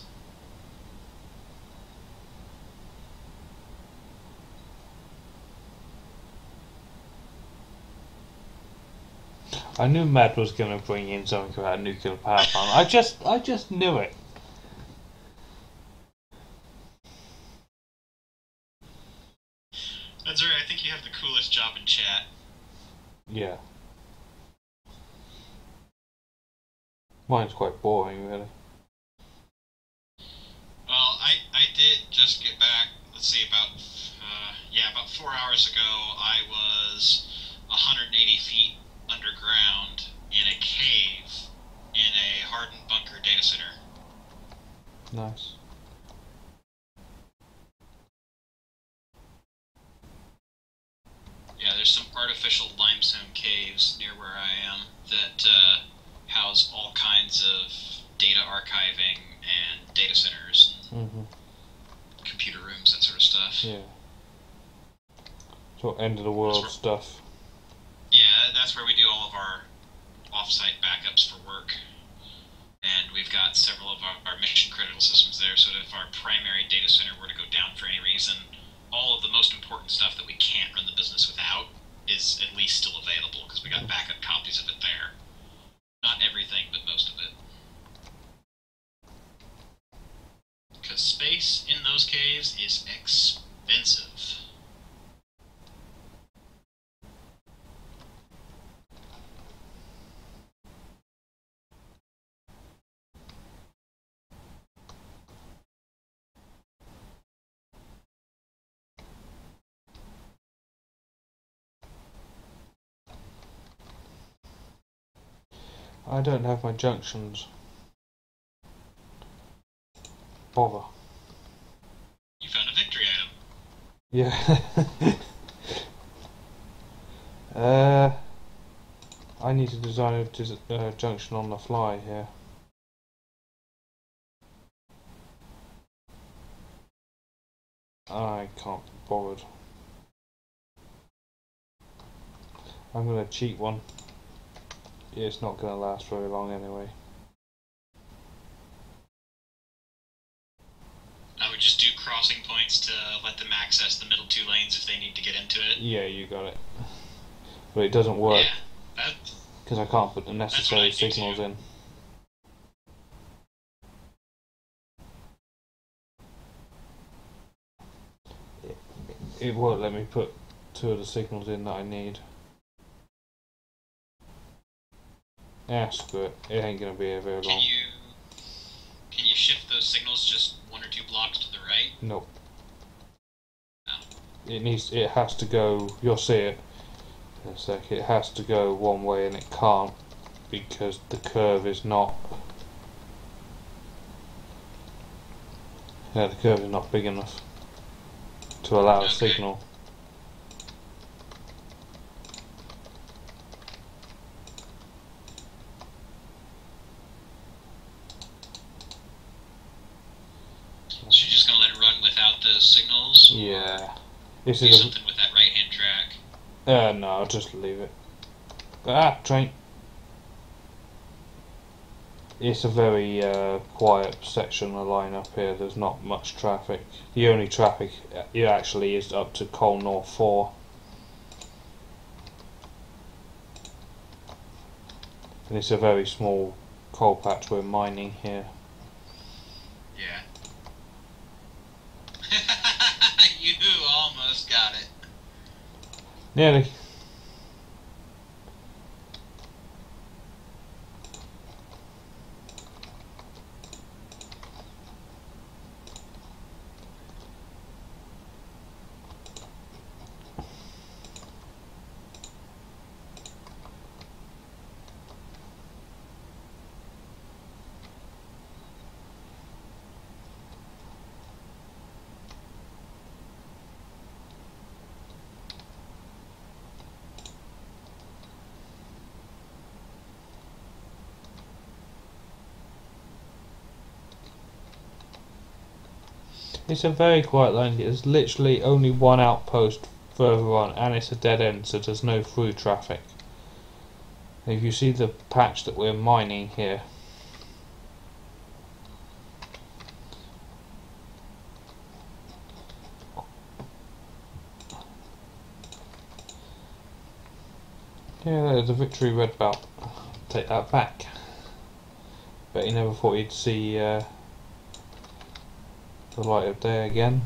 I knew Mad was going to bring in something about a nuclear power plant. I just knew it. That's right. I think you have the coolest job in chat. Yeah. Mine's quite boring, really. Well, I did just get back. Let's see, about 4 hours ago, I was 180 feet underground in a cave in a hardened bunker data center. Nice. Yeah, there's some artificial limestone caves near where I am that house all kinds of data archiving and data centers and computer rooms, that sort of stuff. Yeah. Sort of end of the world stuff. Yeah, that's where we do all of our off-site backups for work. And we've got several of our mission-critical systems there, so that if our primary data center were to go down for any reason, all of the most important stuff that we can't run the business without is at least still available, because we got backup copies of it there. Not everything, but most of it. Because space in those caves is expensive. I don't have my junctions. Bother. You found a victory item. Yeah. I need to design a junction on the fly here. I'm gonna cheat one. Yeah, it's not gonna last very long anyway. I would just do crossing points to let them access the middle 2 lanes if they need to get into it. Yeah, you got it. But it doesn't work Yeah, because I can't put the necessary signals in. It won't let me put 2 of the signals in that I need. Yeah, screw it. It ain't gonna be here very long. Can you shift those signals just 1 or 2 blocks to the right? Nope. Oh. It has to go. You'll see it in a sec. It has to go one way, and it can't because the curve is not. Yeah, the curve is not big enough to allow a signal. So you're just gonna let it run without the signals? Yeah. This Do is something with that right-hand track. no, I'll just leave it. Ah, train. It's a very quiet section of line up here. There's not much traffic. The only traffic it actually is up to Coal North 4. And it's a very small coal patch we're mining here. Yeah. You almost got it. Nearly. It's a very quiet line. There's literally only one outpost further on, and it's a dead end, so there's no through traffic. If you see the patch that we're mining here, yeah, there's a Victory red belt. Take that back. Bet you never thought you'd see the light of day again.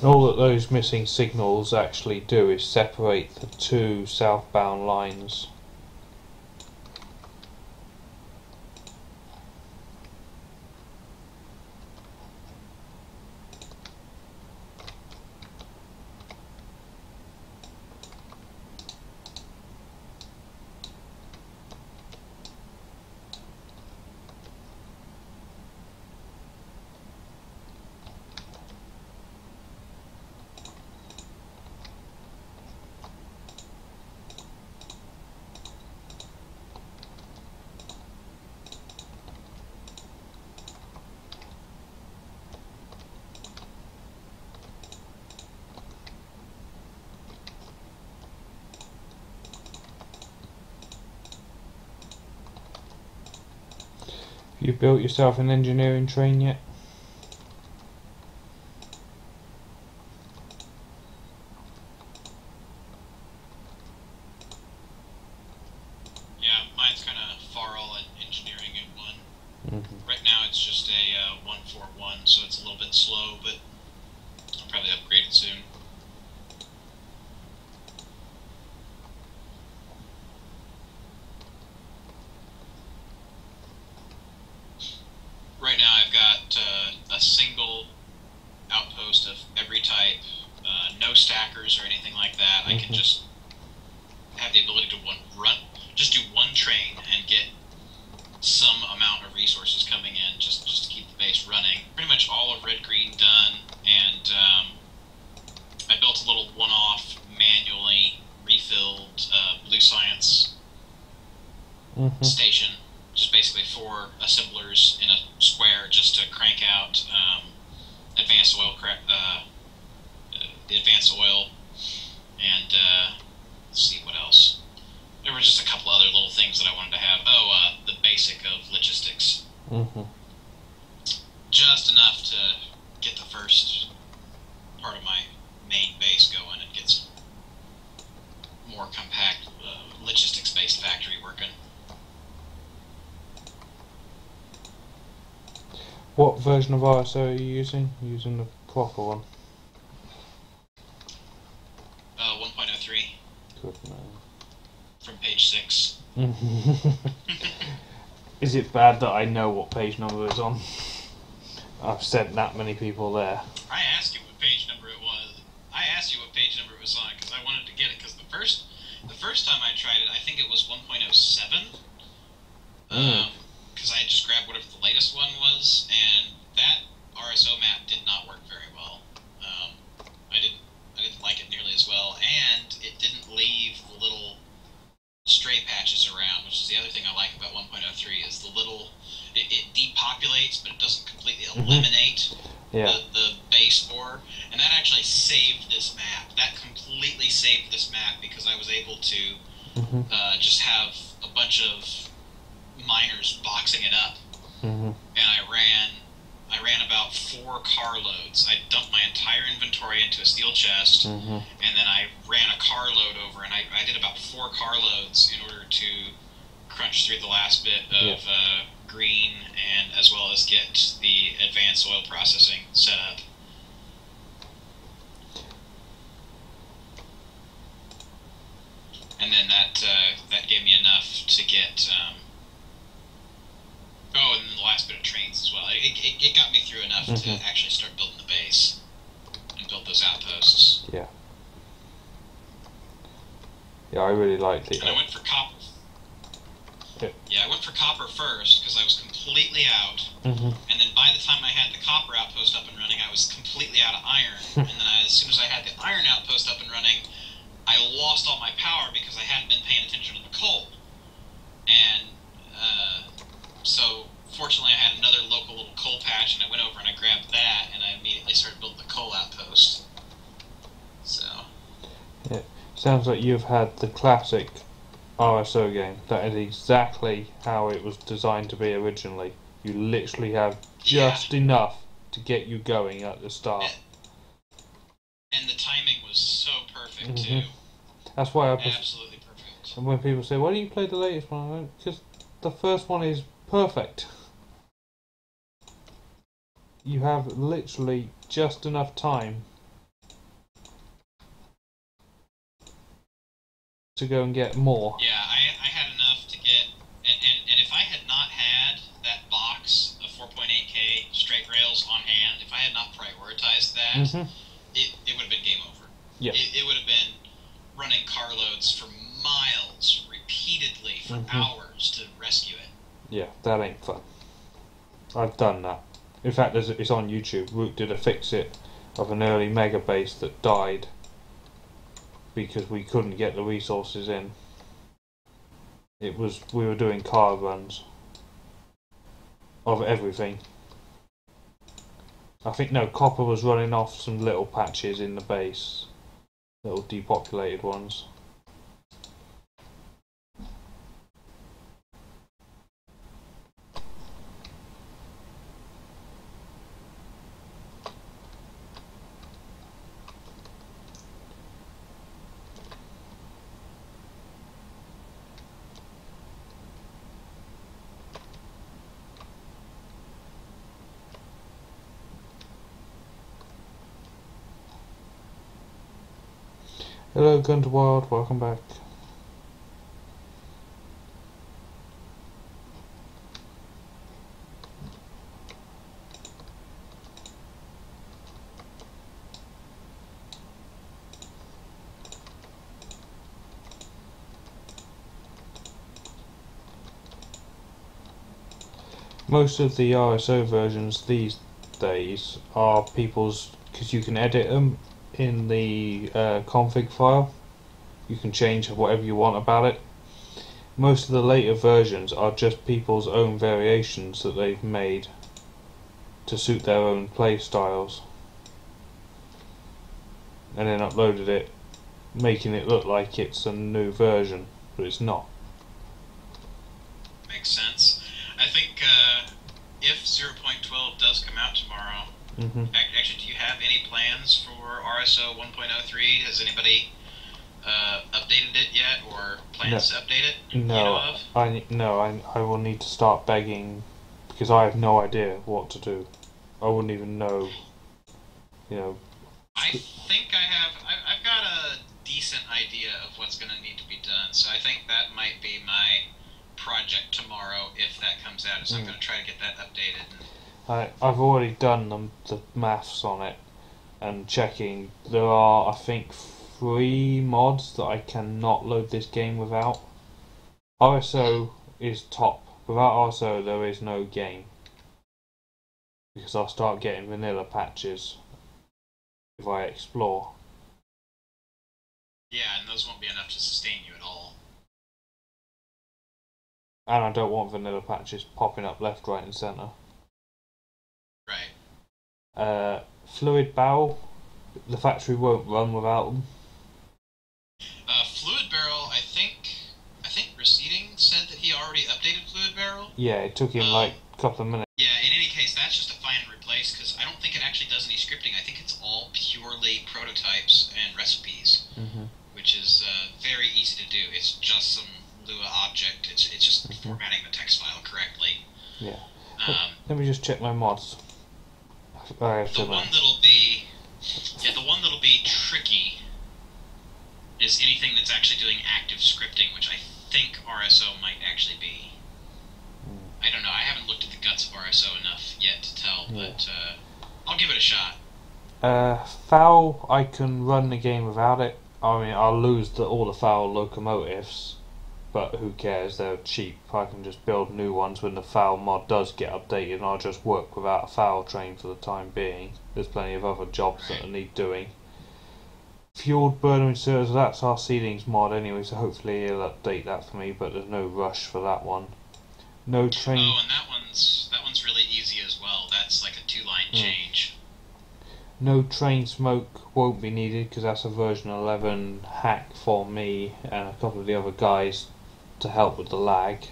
And all that those missing signals actually do is separate the 2 southbound lines. You built yourself an engineering train yet? Yeah, mine's kind of far all at engineering at 1. Mm-hmm. Right now it's just a 141, so it's a little bit slow, but I'll probably upgrade it soon. Right now I've got a single outpost of every type, no stackers or anything like that. I can just have the ability to just do one train and get some amount of resources coming in just to keep the base running. Pretty much all of red green done, and I built a little one-off manually refilled blue science station, just basically 4 assemblers in a square just to crank out advanced oil, the advanced oil, and let's see what else. There were just a couple other little things that I wanted to have. The basic of logistics. Mm-hmm. Just enough to get the first part of my main base going and get some more compact logistics-based factory working. What version of ISO are you using? Using the proper one? 1.03 Good man. from page 6. Is it bad that I know what page number it's on? I've sent that many people there. I asked you what page number it was. I asked you what page number it was on because I wanted to get it. Because the first time I tried it, I think it was 1.07. Because I had just grabbed whatever the latest one was, and that RSO map did not work very well. I didn't like it nearly as well, and it didn't leave the little stray patches around, which is the other thing I like about 1.03 is the little. It depopulates, but it doesn't completely eliminate the base ore, and that actually saved this map. That completely saved this map because I was able to just have a bunch of miners boxing it up, and I ran about 4 carloads. I dumped my entire inventory into a steel chest, and then I ran a carload over, and I did about 4 carloads in order to crunch through the last bit of green, and as well as get the advanced oil processing set up. And then that gave me enough to get. And then the last bit of trains as well. It got me through enough to actually start building the base and build those outposts. Yeah. Yeah, I really liked it. And I went for copper. Yeah, I went for copper first because I was completely out. And then by the time I had the copper outpost up and running, I was completely out of iron. And then as soon as I had the iron outpost up and running, I lost all my power because I hadn't been paying attention to the coal. And so fortunately I had another local little coal patch, and I went over and I grabbed that, and I immediately started building the coal outpost. So. Yeah, sounds like you've had the classic RSO game. That is exactly how it was designed to be originally. You literally have just enough to get you going at the start. And the timing was so perfect too. That's why I absolutely perfect. And when people say, "Why do you play the latest one?" Because the first one is perfect. You have literally just enough time to go and get more. Yeah, I had enough to get, and if I had not had that box of 4.8K straight rails on hand, if I had not prioritized that, it would have been game over. Yeah. It would have been running carloads for miles repeatedly for hours to rescue it. Yeah, that ain't fun. I've done that. In fact, it's on YouTube. Root did a fix-it of an early mega base that died because we couldn't get the resources in. We were doing car runs of everything. I think copper was running off some little patches in the base, little depopulated ones. Hello, Gun to Wild, welcome back. Most of the RSO versions these days are people's, because you can edit them in the config file. You can change whatever you want about it, Most of the later versions are just people's own variations that they've made to suit their own play styles, and then uploaded it, making it look like it's a new version, but it's not. Makes sense. I think if 0.12 does come out tomorrow, actually, do you have any plans for RSO 1.03? Has anybody updated it yet, or plans to update it? No, I will need to start begging, because I have no idea what to do. I wouldn't even know, you know. I think I've got a decent idea of what's going to need to be done, so I think that might be my project tomorrow if that comes out. So I'm going to try to get that updated. I've already done the maths on it and checking. There are, I think, 3 mods that I cannot load this game without. RSO is top. Without RSO there is no game, because I'll start getting vanilla patches if I explore. Yeah, and those won't be enough to sustain you at all. And I don't want vanilla patches popping up left, right and centre. Right. Fluid barrel, the factory won't run without them. Fluid barrel, I think Receding said that he already updated Fluid barrel. Yeah, it took him like a couple of minutes. Yeah, in any case, that's just a find and replace, because I don't think it actually does any scripting. I think it's all purely prototypes and recipes, which is very easy to do. It's just some Lua object. It's just formatting the text file correctly. Yeah. Let me just check my mods. The one that'll be tricky is anything that's actually doing active scripting, which I think RSO might actually be. I don't know. I haven't looked at the guts of RSO enough yet to tell, but I'll give it a shot. FOUL, I can run the game without it. I mean, I'll lose all the FOUL locomotives, but who cares? They're cheap. I can just build new ones when the FOUL mod does get updated, and I'll just work without a FOUL train for the time being. There's plenty of other jobs that I need doing. Fueled burner inserters, that's our ceilings mod anyway, so hopefully he'll update that for me, but there's no rush for that one. No train. Oh, and that one's really easy as well. That's like a 2-line change. No train smoke won't be needed, because that's a version 11 hack for me and a couple of the other guys to help with the lag.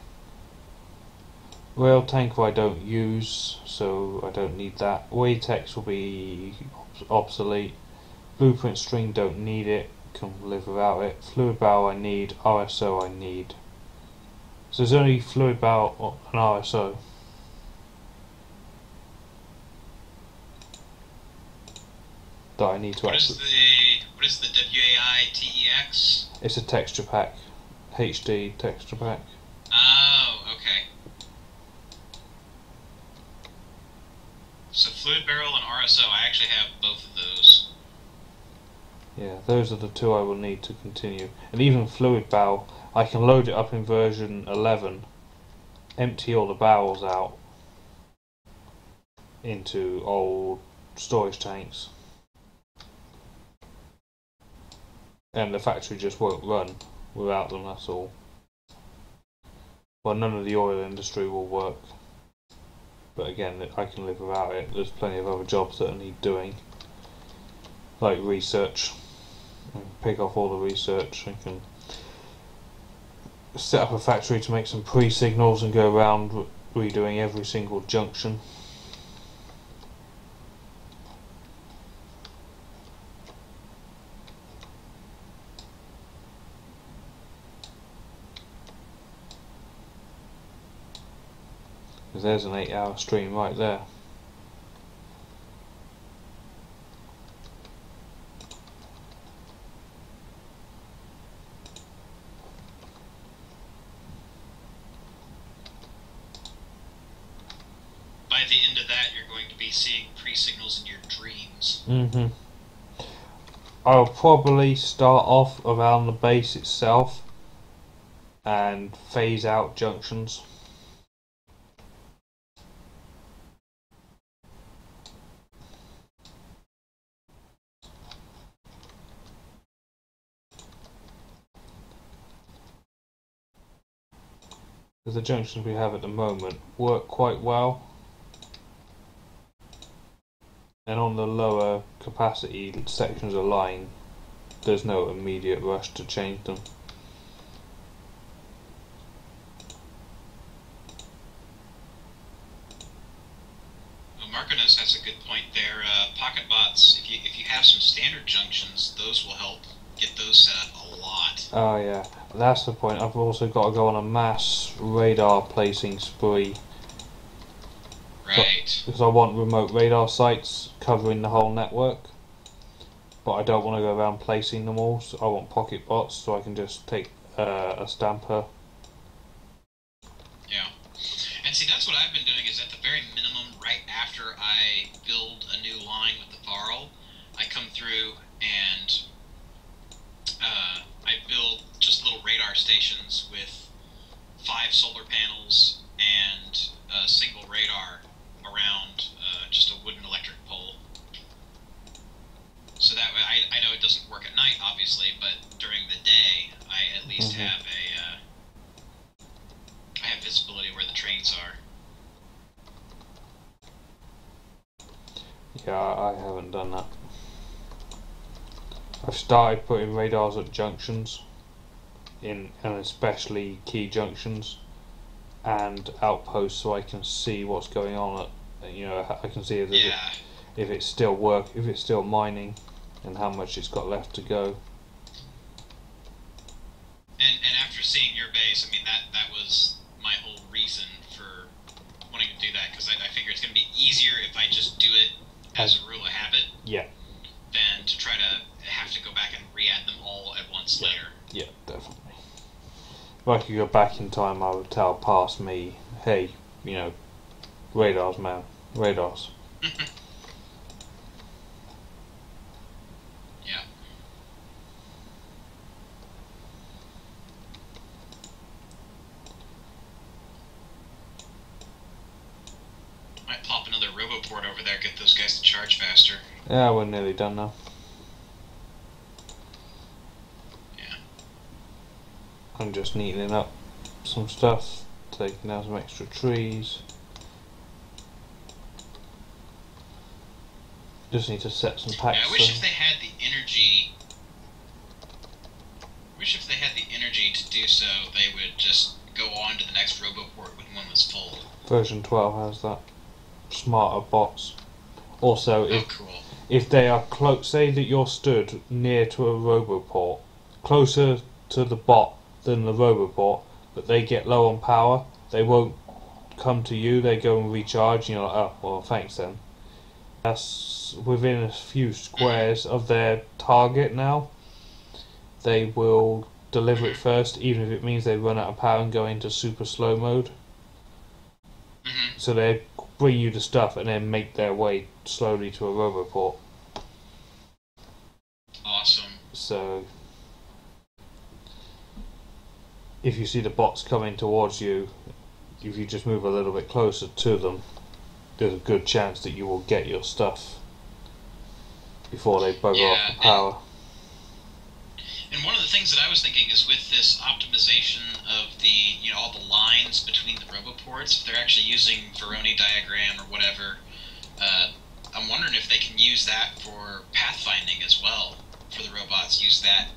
Rail tanker I don't use, so I don't need that. Waytex will be obsolete. Blueprint string don't need it, can live without it. Fluid barrel I need, RSO I need. So there's only fluid barrel and RSO. That I need to What is the WAI-TEX? It's a texture pack. HD texture pack. Oh, okay. So Fluid Barrel and RSO, I actually have both of those. Yeah, those are the 2 I will need to continue. And even Fluid Barrel, I can load it up in version 11, empty all the barrels out into old storage tanks, and the factory just won't run without them, that's all. Well, none of the oil industry will work, but again, I can live without it. There's plenty of other jobs that I need doing, like research. I can pick off all the research. I can set up a factory to make some pre-signals and go around redoing every single junction. Because there's an 8-hour stream right there. By the end of that, you're going to be seeing pre-signals in your dreams. I'll probably start off around the base itself and phase out junctions. the junctions we have at the moment work quite well. And on the lower capacity sections of line, there's no immediate rush to change them. Well, Marconis has a good point there. Pocket bots, if you have some standard junctions, those will help get those set up a lot. Oh yeah, that's the point. I've also got to go on a mass radar placing spree. Right. Because I want remote radar sites covering the whole network. But I don't want to go around placing them all, so I want pocket bots so I can just take a stamper. Yeah. And see, that's what I've been doing is at the very minimum, right after I build a new line with the Varl, I come through and I build just little radar stations with 5 solar panels and a single radar around just a wooden electric pole. So that way, I know it doesn't work at night, obviously, but during the day, I at least have I have visibility where the trains are. Yeah, I haven't done that. I've started putting radars at junctions, and especially key junctions and outposts, so I can see what's going on. I can see if it's still mining, and how much it's got left to go. And after seeing your base, I mean that was my whole reason for wanting to do that, because I figure it's going to be easier if I just do it as a rule of habit. Yeah. Than to try to have to go back and re-add them all at once later. Yeah, definitely. If I could go back in time, I would tell past me, hey, radars, man, radars. Yeah. Might plop another roboport over there, get those guys to charge faster. Yeah, we're nearly done now. Yeah. I'm just neatening up some stuff, taking out some extra trees. Just need to set some packs. Yeah, I wish if they had the energy. If they had the energy to do so, they would just go on to the next roboport when one was full. Version 12 has that. Smarter bots. Also, Cool. If they are close, say that you're stood near to a roboport, closer to the bot than the roboport, but they get low on power, they won't come to you, they go and recharge, and you're like, oh, well, thanks then. That's within a few squares of their target now. They will deliver it first, even if it means they run out of power and go into super slow mode. Mm-hmm. So they bring you the stuff and then make their way slowly to a roboport. Awesome. So if you see the bots coming towards you, if you just move a little bit closer to them, there's a good chance that you will get your stuff before they bugger off the power. And one of the things that I was thinking is with this optimization of the, all the lines between the roboports, if they're actually using Veroni diagram or whatever, I'm wondering if they can use that for pathfinding as well, for the robots. Use that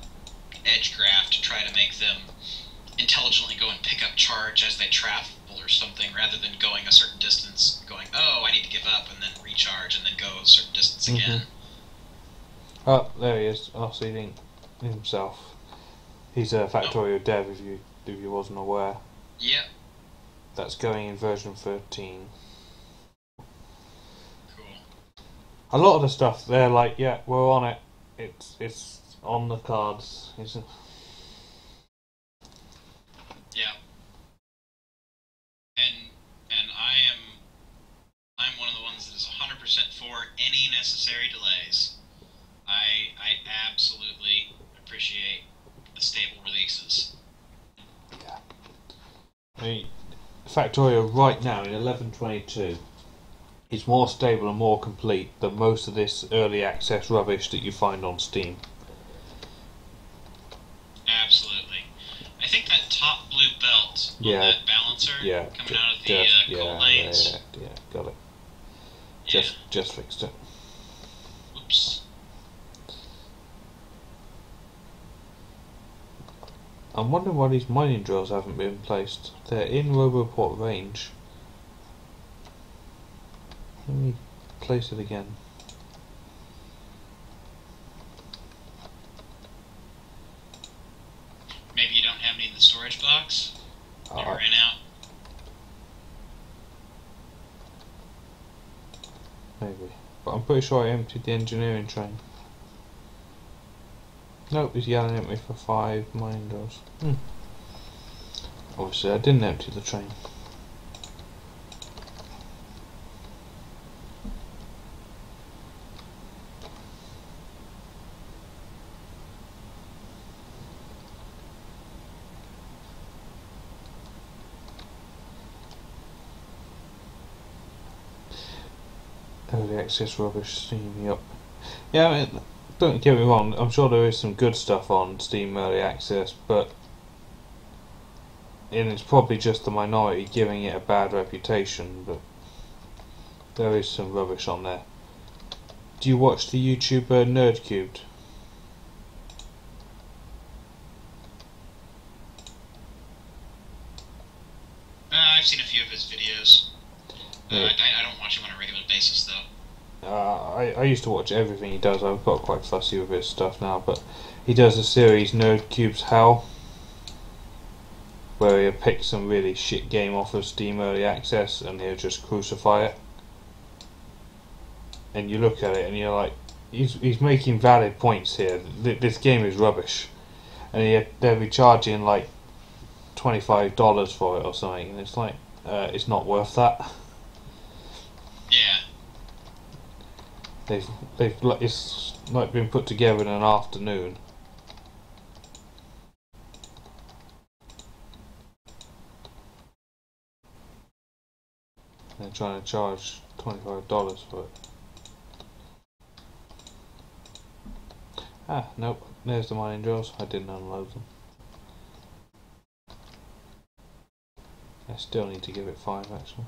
edge graph to try to make them intelligently go and pick up charge as they travel or something, rather than going a certain distance, going, oh, I need to give up, and then recharge, and then go a certain distance again. Oh, there he is, RCD himself. He's a Factorio dev, if you wasn't aware. Yep. That's going in version 13. Cool. A lot of the stuff, they're like, yeah, we're on it. It's on the cards. Yeah. And I'm one of the ones that is 100% for any necessary delays. I absolutely appreciate the stable releases. Yeah. I mean, Factorio right now in 11.22 is more stable and more complete than most of this early access rubbish that you find on Steam. Absolutely. I think that top blue belt Yeah. that balancer Yeah. coming out of the coal lanes. Yeah, got it. Yeah. Just fixed it. Oops. I'm wondering why these mining drills haven't been placed. They're in Roboport range. Let me place it again. Maybe you don't have any in the storage box? They ran out? Maybe. But I'm pretty sure I emptied the engineering train. Nope, he's yelling at me for 5 mine drills. Obviously I didn't empty the train. Early access rubbish, Steam, yep. Yeah, I mean, don't get me wrong, I'm sure there is some good stuff on Steam Early Access, and it's probably just the minority giving it a bad reputation, but there is some rubbish on there. Do you watch the YouTuber Nerdcubed? I've seen a few of his videos. Yeah. I don't watch him on a regular basis, though. I used to watch everything he does. I've got quite fussy with his stuff now, but he does a series, Nerdcube's Hell, where he'll pick some really shit game off of Steam Early Access and he'll just crucify it. And you look at it and you're like, he's making valid points here. This game is rubbish, and they'll be charging like $25 for it or something, and it's like, it's not worth that. Yeah. It's like been put together in an afternoon. They're trying to charge $25 for it. Ah, nope. There's the mining drills. I didn't unload them. I still need to give it 5 actually.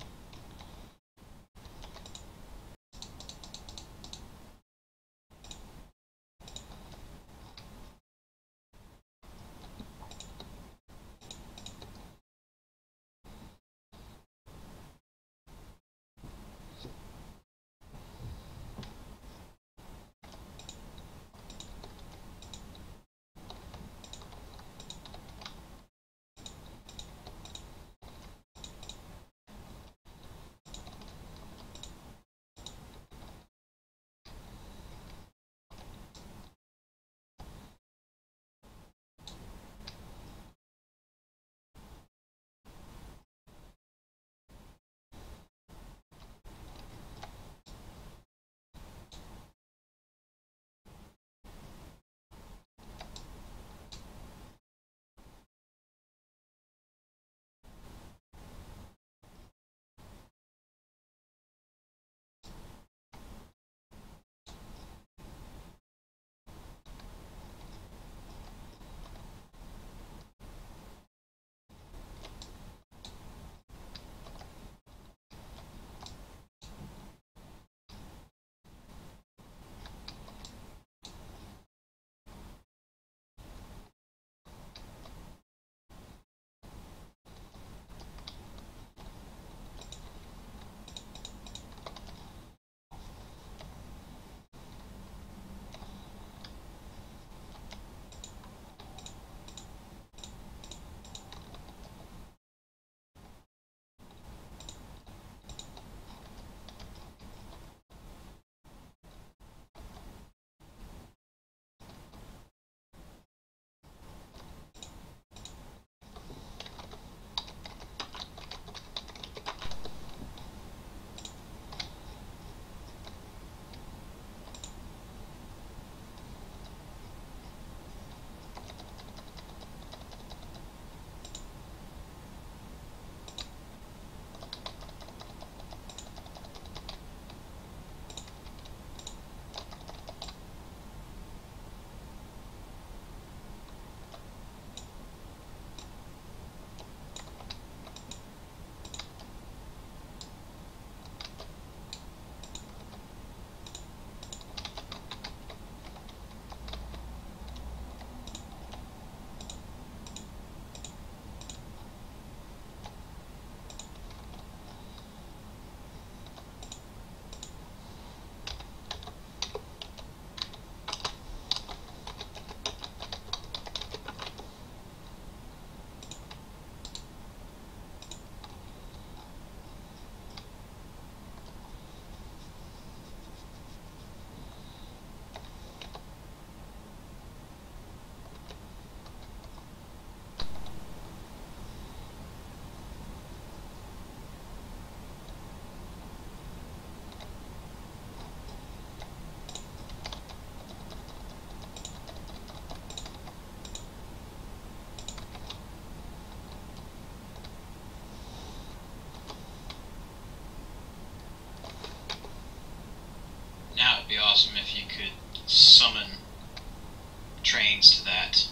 links to that.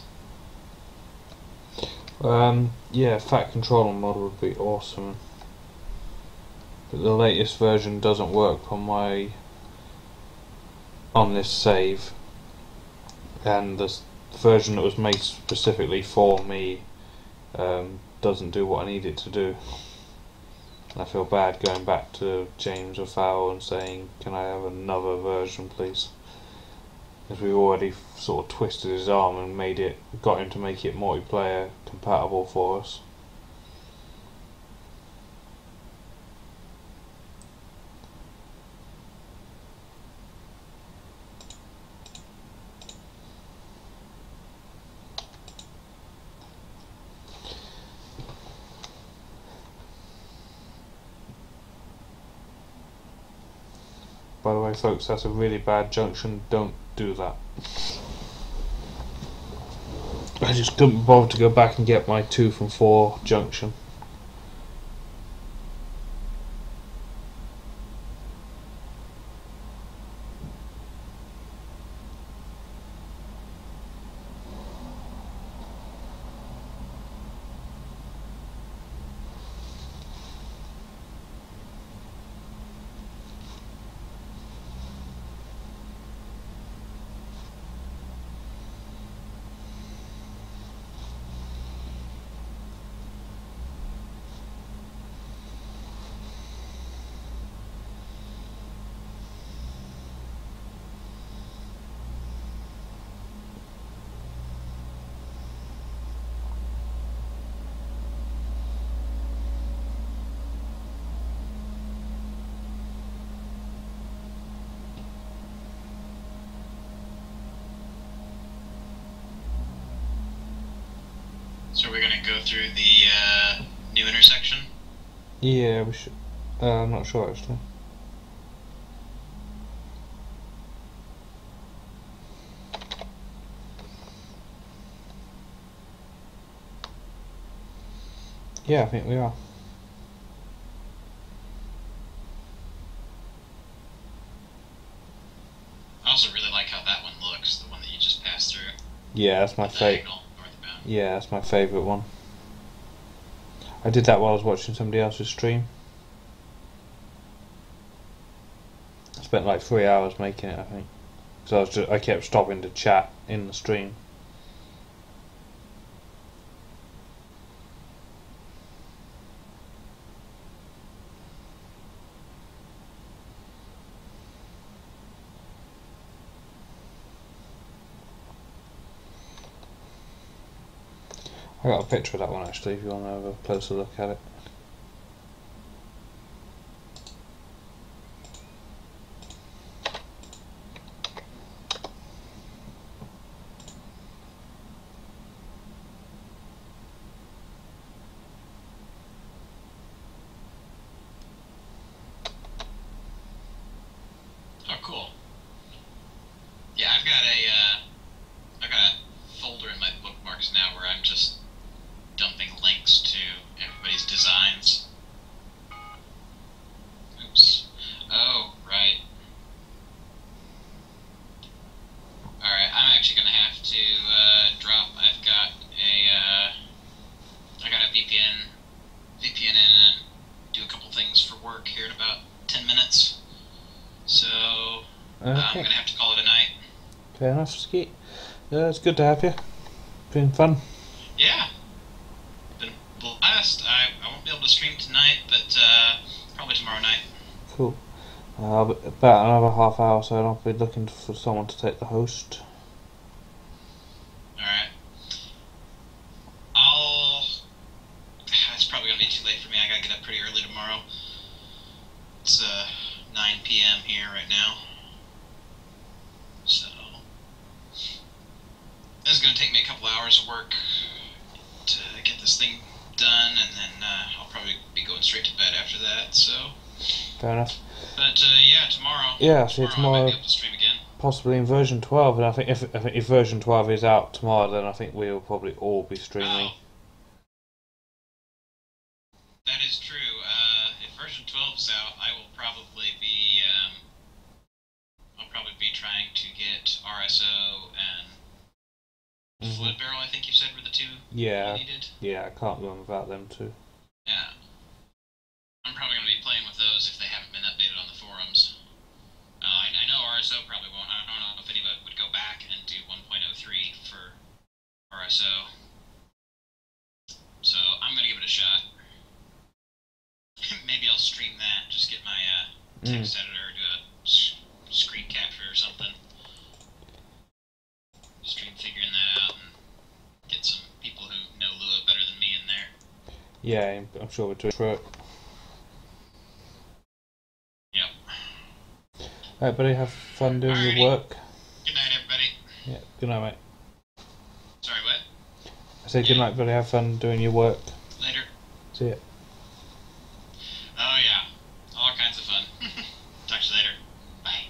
Yeah, Fat Controller mod would be awesome. But the latest version doesn't work on this save, and the version that was made specifically for me doesn't do what I need it to do. And I feel bad going back to James or Fowl and saying, can I have another version please? Because we already sort of twisted his arm and got him to make it multiplayer compatible for us. By the way, folks, that's a really bad junction. Don't do that. I just couldn't bother to go back and get my 2 from 4 junction. So we're gonna go through the new intersection? Yeah, we should. I'm not sure actually. Yeah, I think we are. I also really like how that one looks, the one that you just passed through. Yeah, that's my favourite. Northbound. Yeah, that's my favourite one. I did that while I was watching somebody else's stream. I spent like 3 hours making it, I think. So I kept stopping to chat in the stream. I got a picture of that one actually if you want to have a closer look at it. Oh, cool. Yeah, I've got a folder in my bookmarks now where I'm just dumping links to everybody's designs. Oops. Oh, right. Alright, I'm actually gonna have to drop. I got a VPN in and do a couple things for work here in about 10 minutes. So I'm gonna have to call it a night. Fair enough, Skeet. Yeah, it's good to have you. Been fun. Yeah. Been a blast. I won't be able to stream tonight, but probably tomorrow night. Cool. About another half hour, so I'll be looking for someone to take the host. Alright. It's probably gonna be too late for me. I gotta get up pretty early tomorrow. It's 9 p.m. here right now. So this is gonna take me a couple hours of work to get this thing done, and then I'll probably be going straight to bed after that. So Fair enough. But yeah, tomorrow. Yeah, see you I tomorrow. might be able to stream again. Possibly in version 12, and I think if version 12 is out tomorrow, then I think we'll probably all be streaming. Oh. That is true. If version 12 is out, I will probably be I'll probably be trying to get RSO and two Yeah, you needed? yeah, I can't run without them too. Yeah. I'm probably going to be playing with those if they haven't been updated on the forums. I know RSO probably won't. I don't know if anybody would go back and do 1.03 for RSO. So I'm going to give it a shot. Maybe I'll stream that. Just get my text editor, do a screen capture or something. Stream figuring that out and get some people who know Lua better than me in there. Yeah, I'm sure we're doing it. Yep. Alright, buddy, have fun doing Alrighty. your work. Good night, everybody. Yeah, good night, mate. Sorry, what? I said good night, buddy, have fun doing your work. Later. See ya. Oh, yeah. All kinds of fun. Talk to you later. Bye.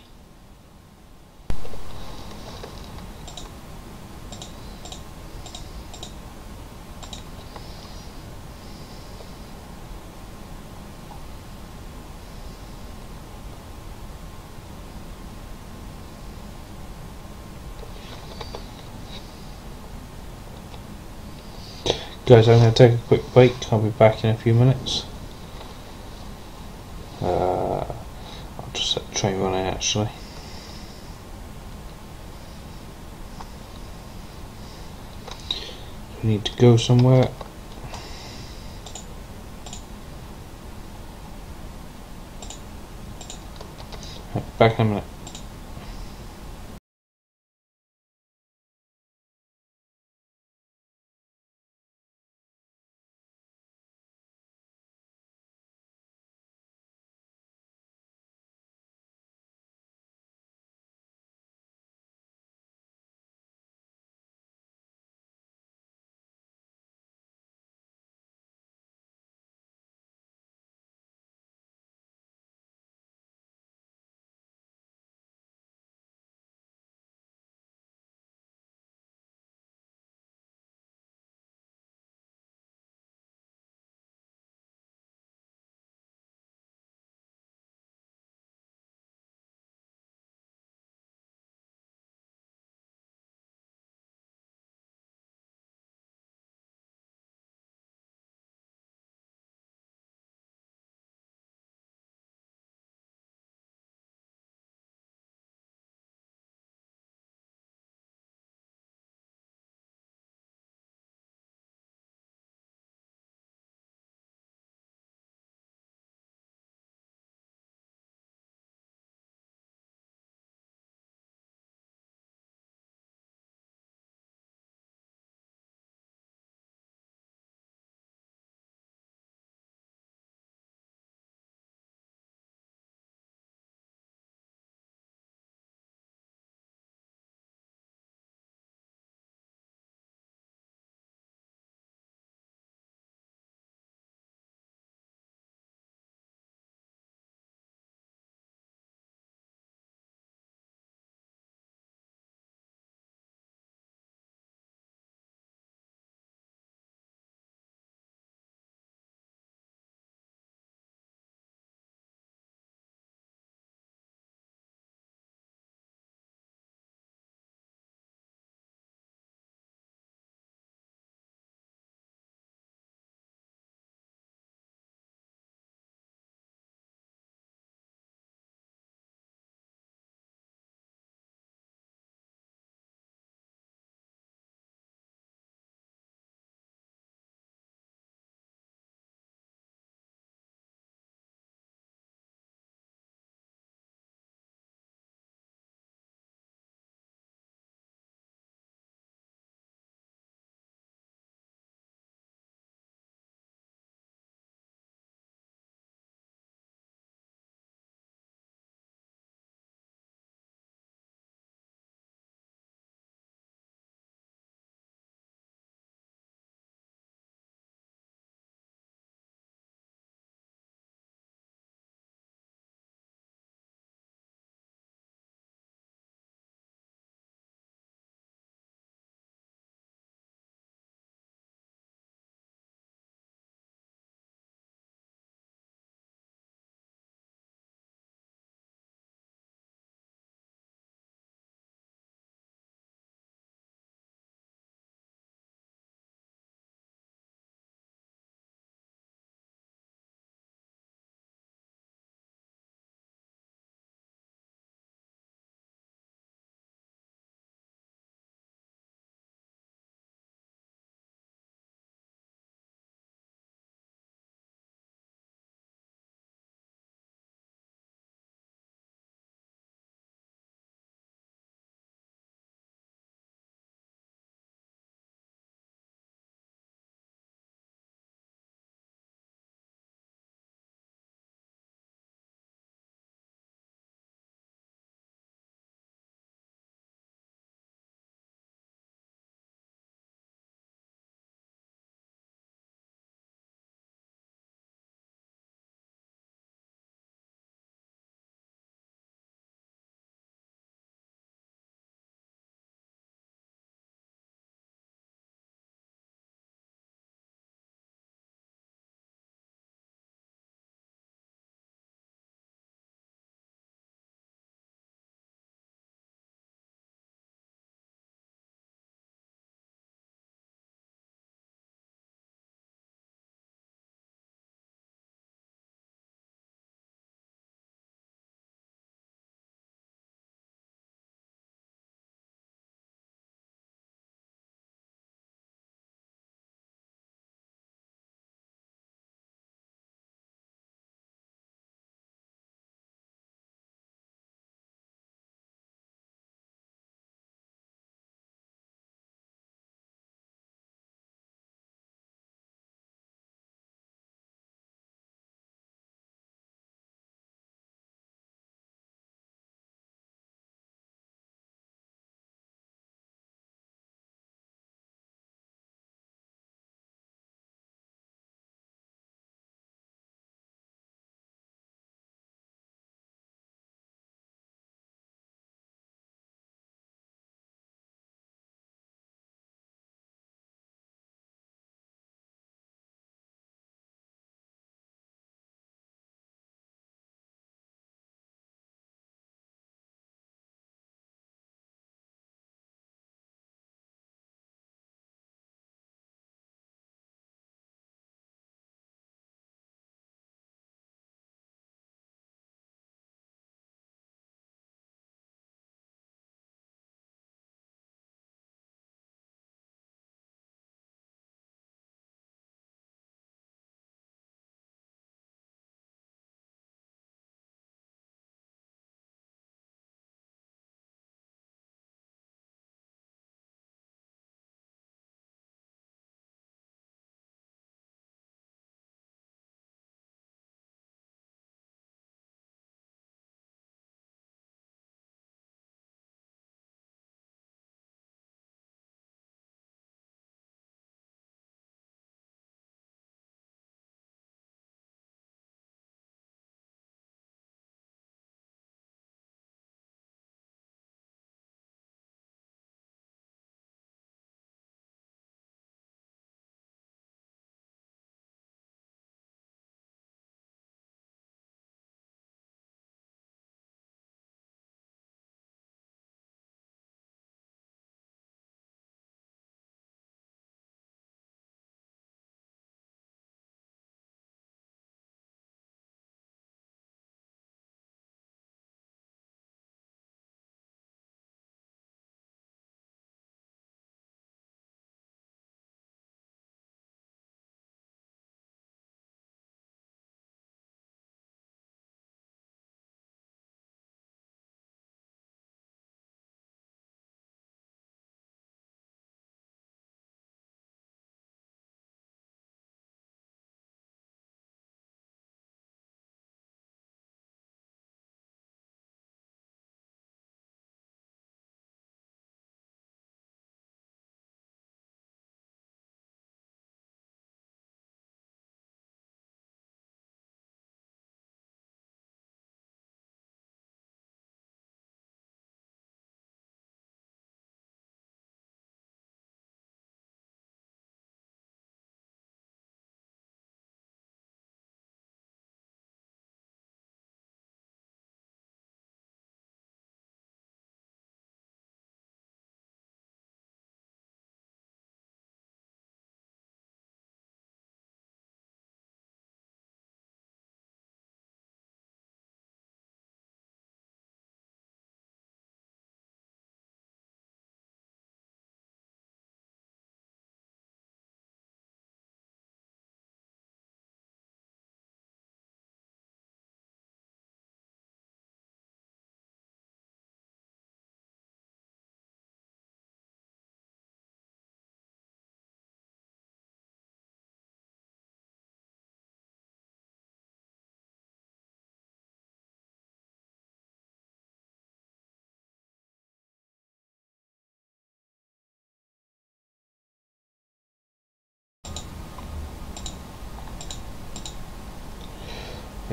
Guys, I'm going to take a quick break. I'll be back in a few minutes. I'll just set the train running actually. We need to go somewhere. Back in a minute.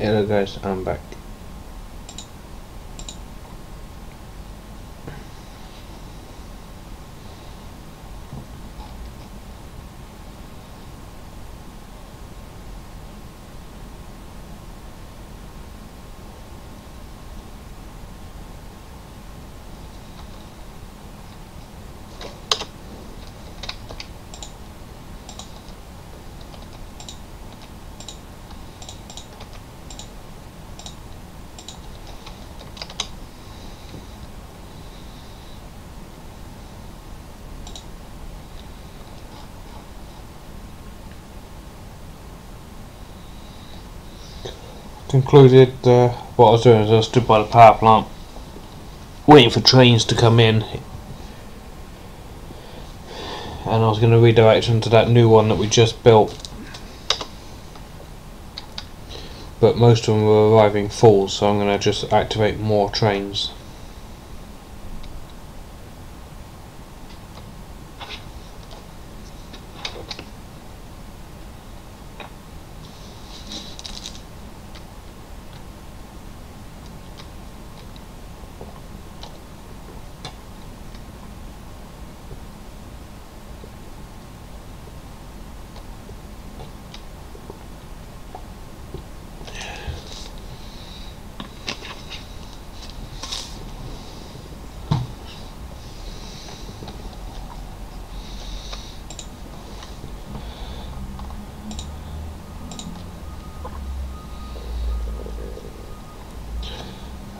Hello guys, I'm back. Concluded what I was doing is I stood by the power plant waiting for trains to come in, and I was going to redirect them to that new one that we just built, but most of them were arriving full, so I'm going to just activate more trains.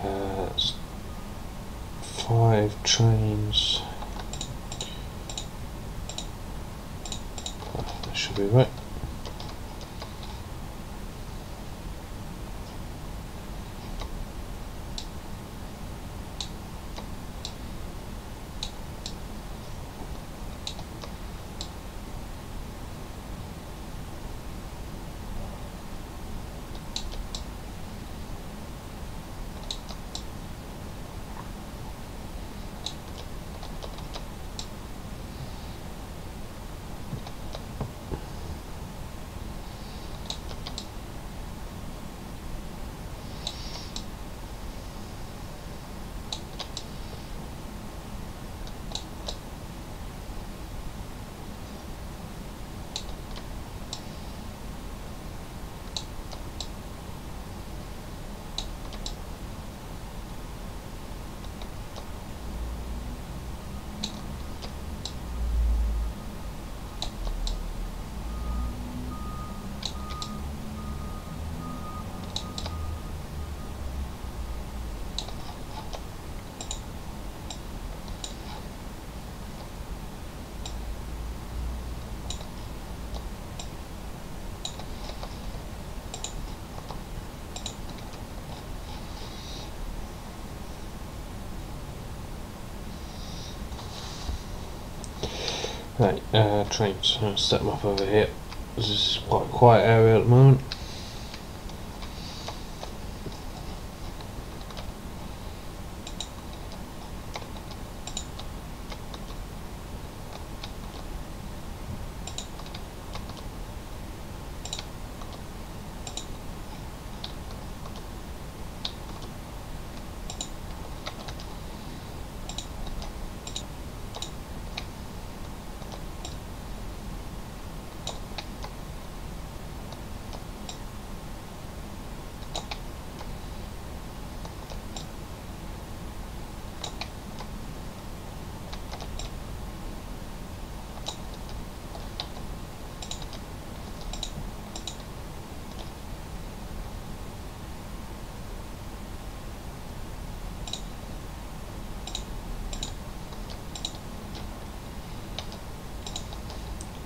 That's 5 trains. That should be right. Right, trains. I'm going to set them up over here. This is quite a quiet area at the moment.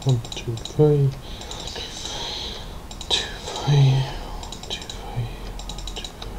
One, two, three. 2, 3. 2, 3. 2, 3.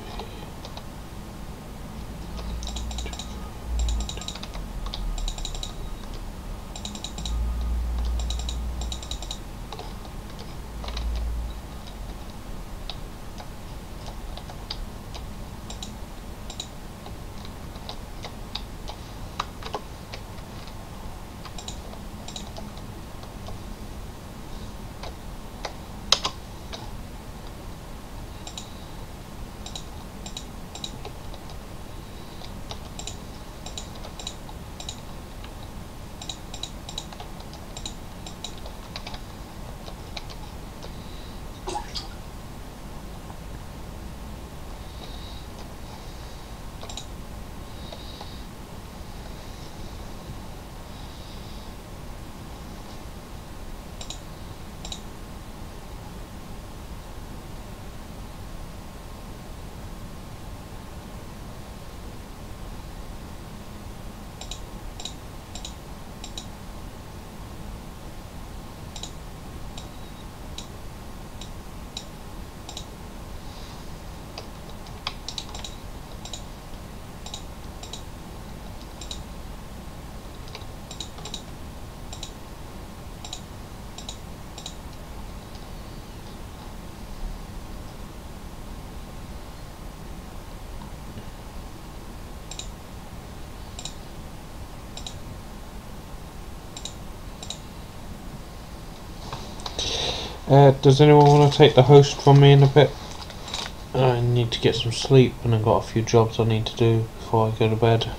Does anyone want to take the host from me in a bit? I need to get some sleep and I've got a few jobs I need to do before I go to bed.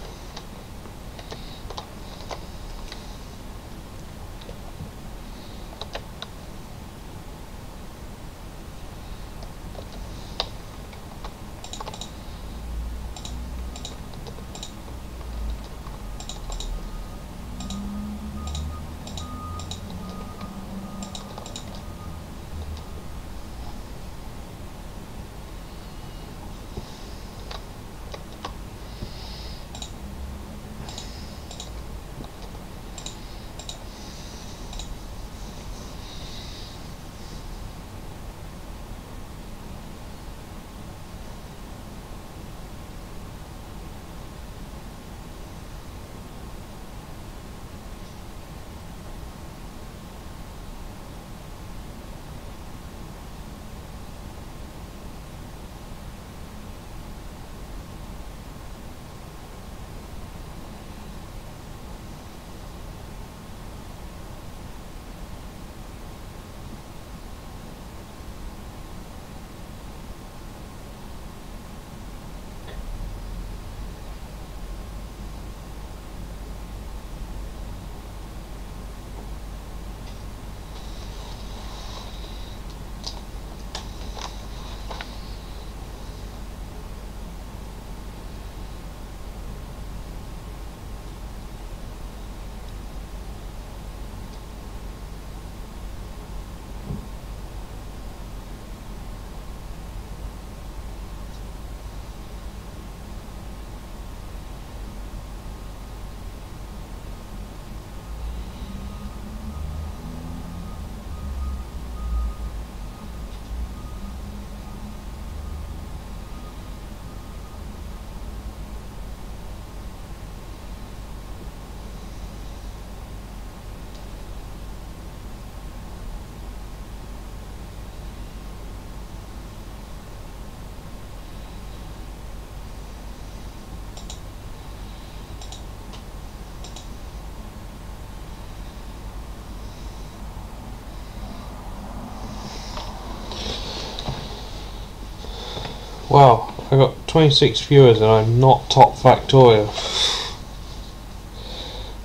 Wow, I got 26 viewers and I'm not top Factorio.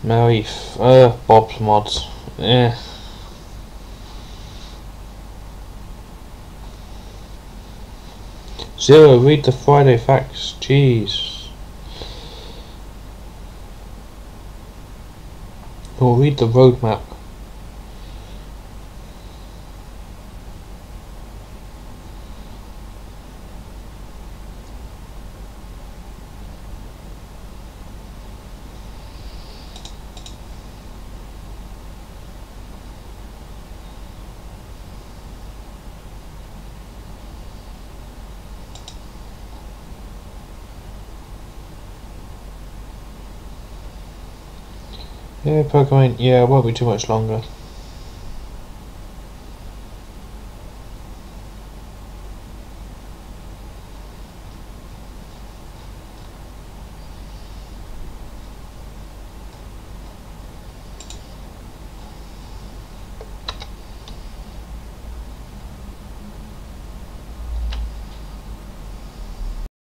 Marif, Bob's mods. Zero, read the Friday facts. Jeez. Or read the roadmap. Yeah, Pokemon, yeah, it won't be too much longer.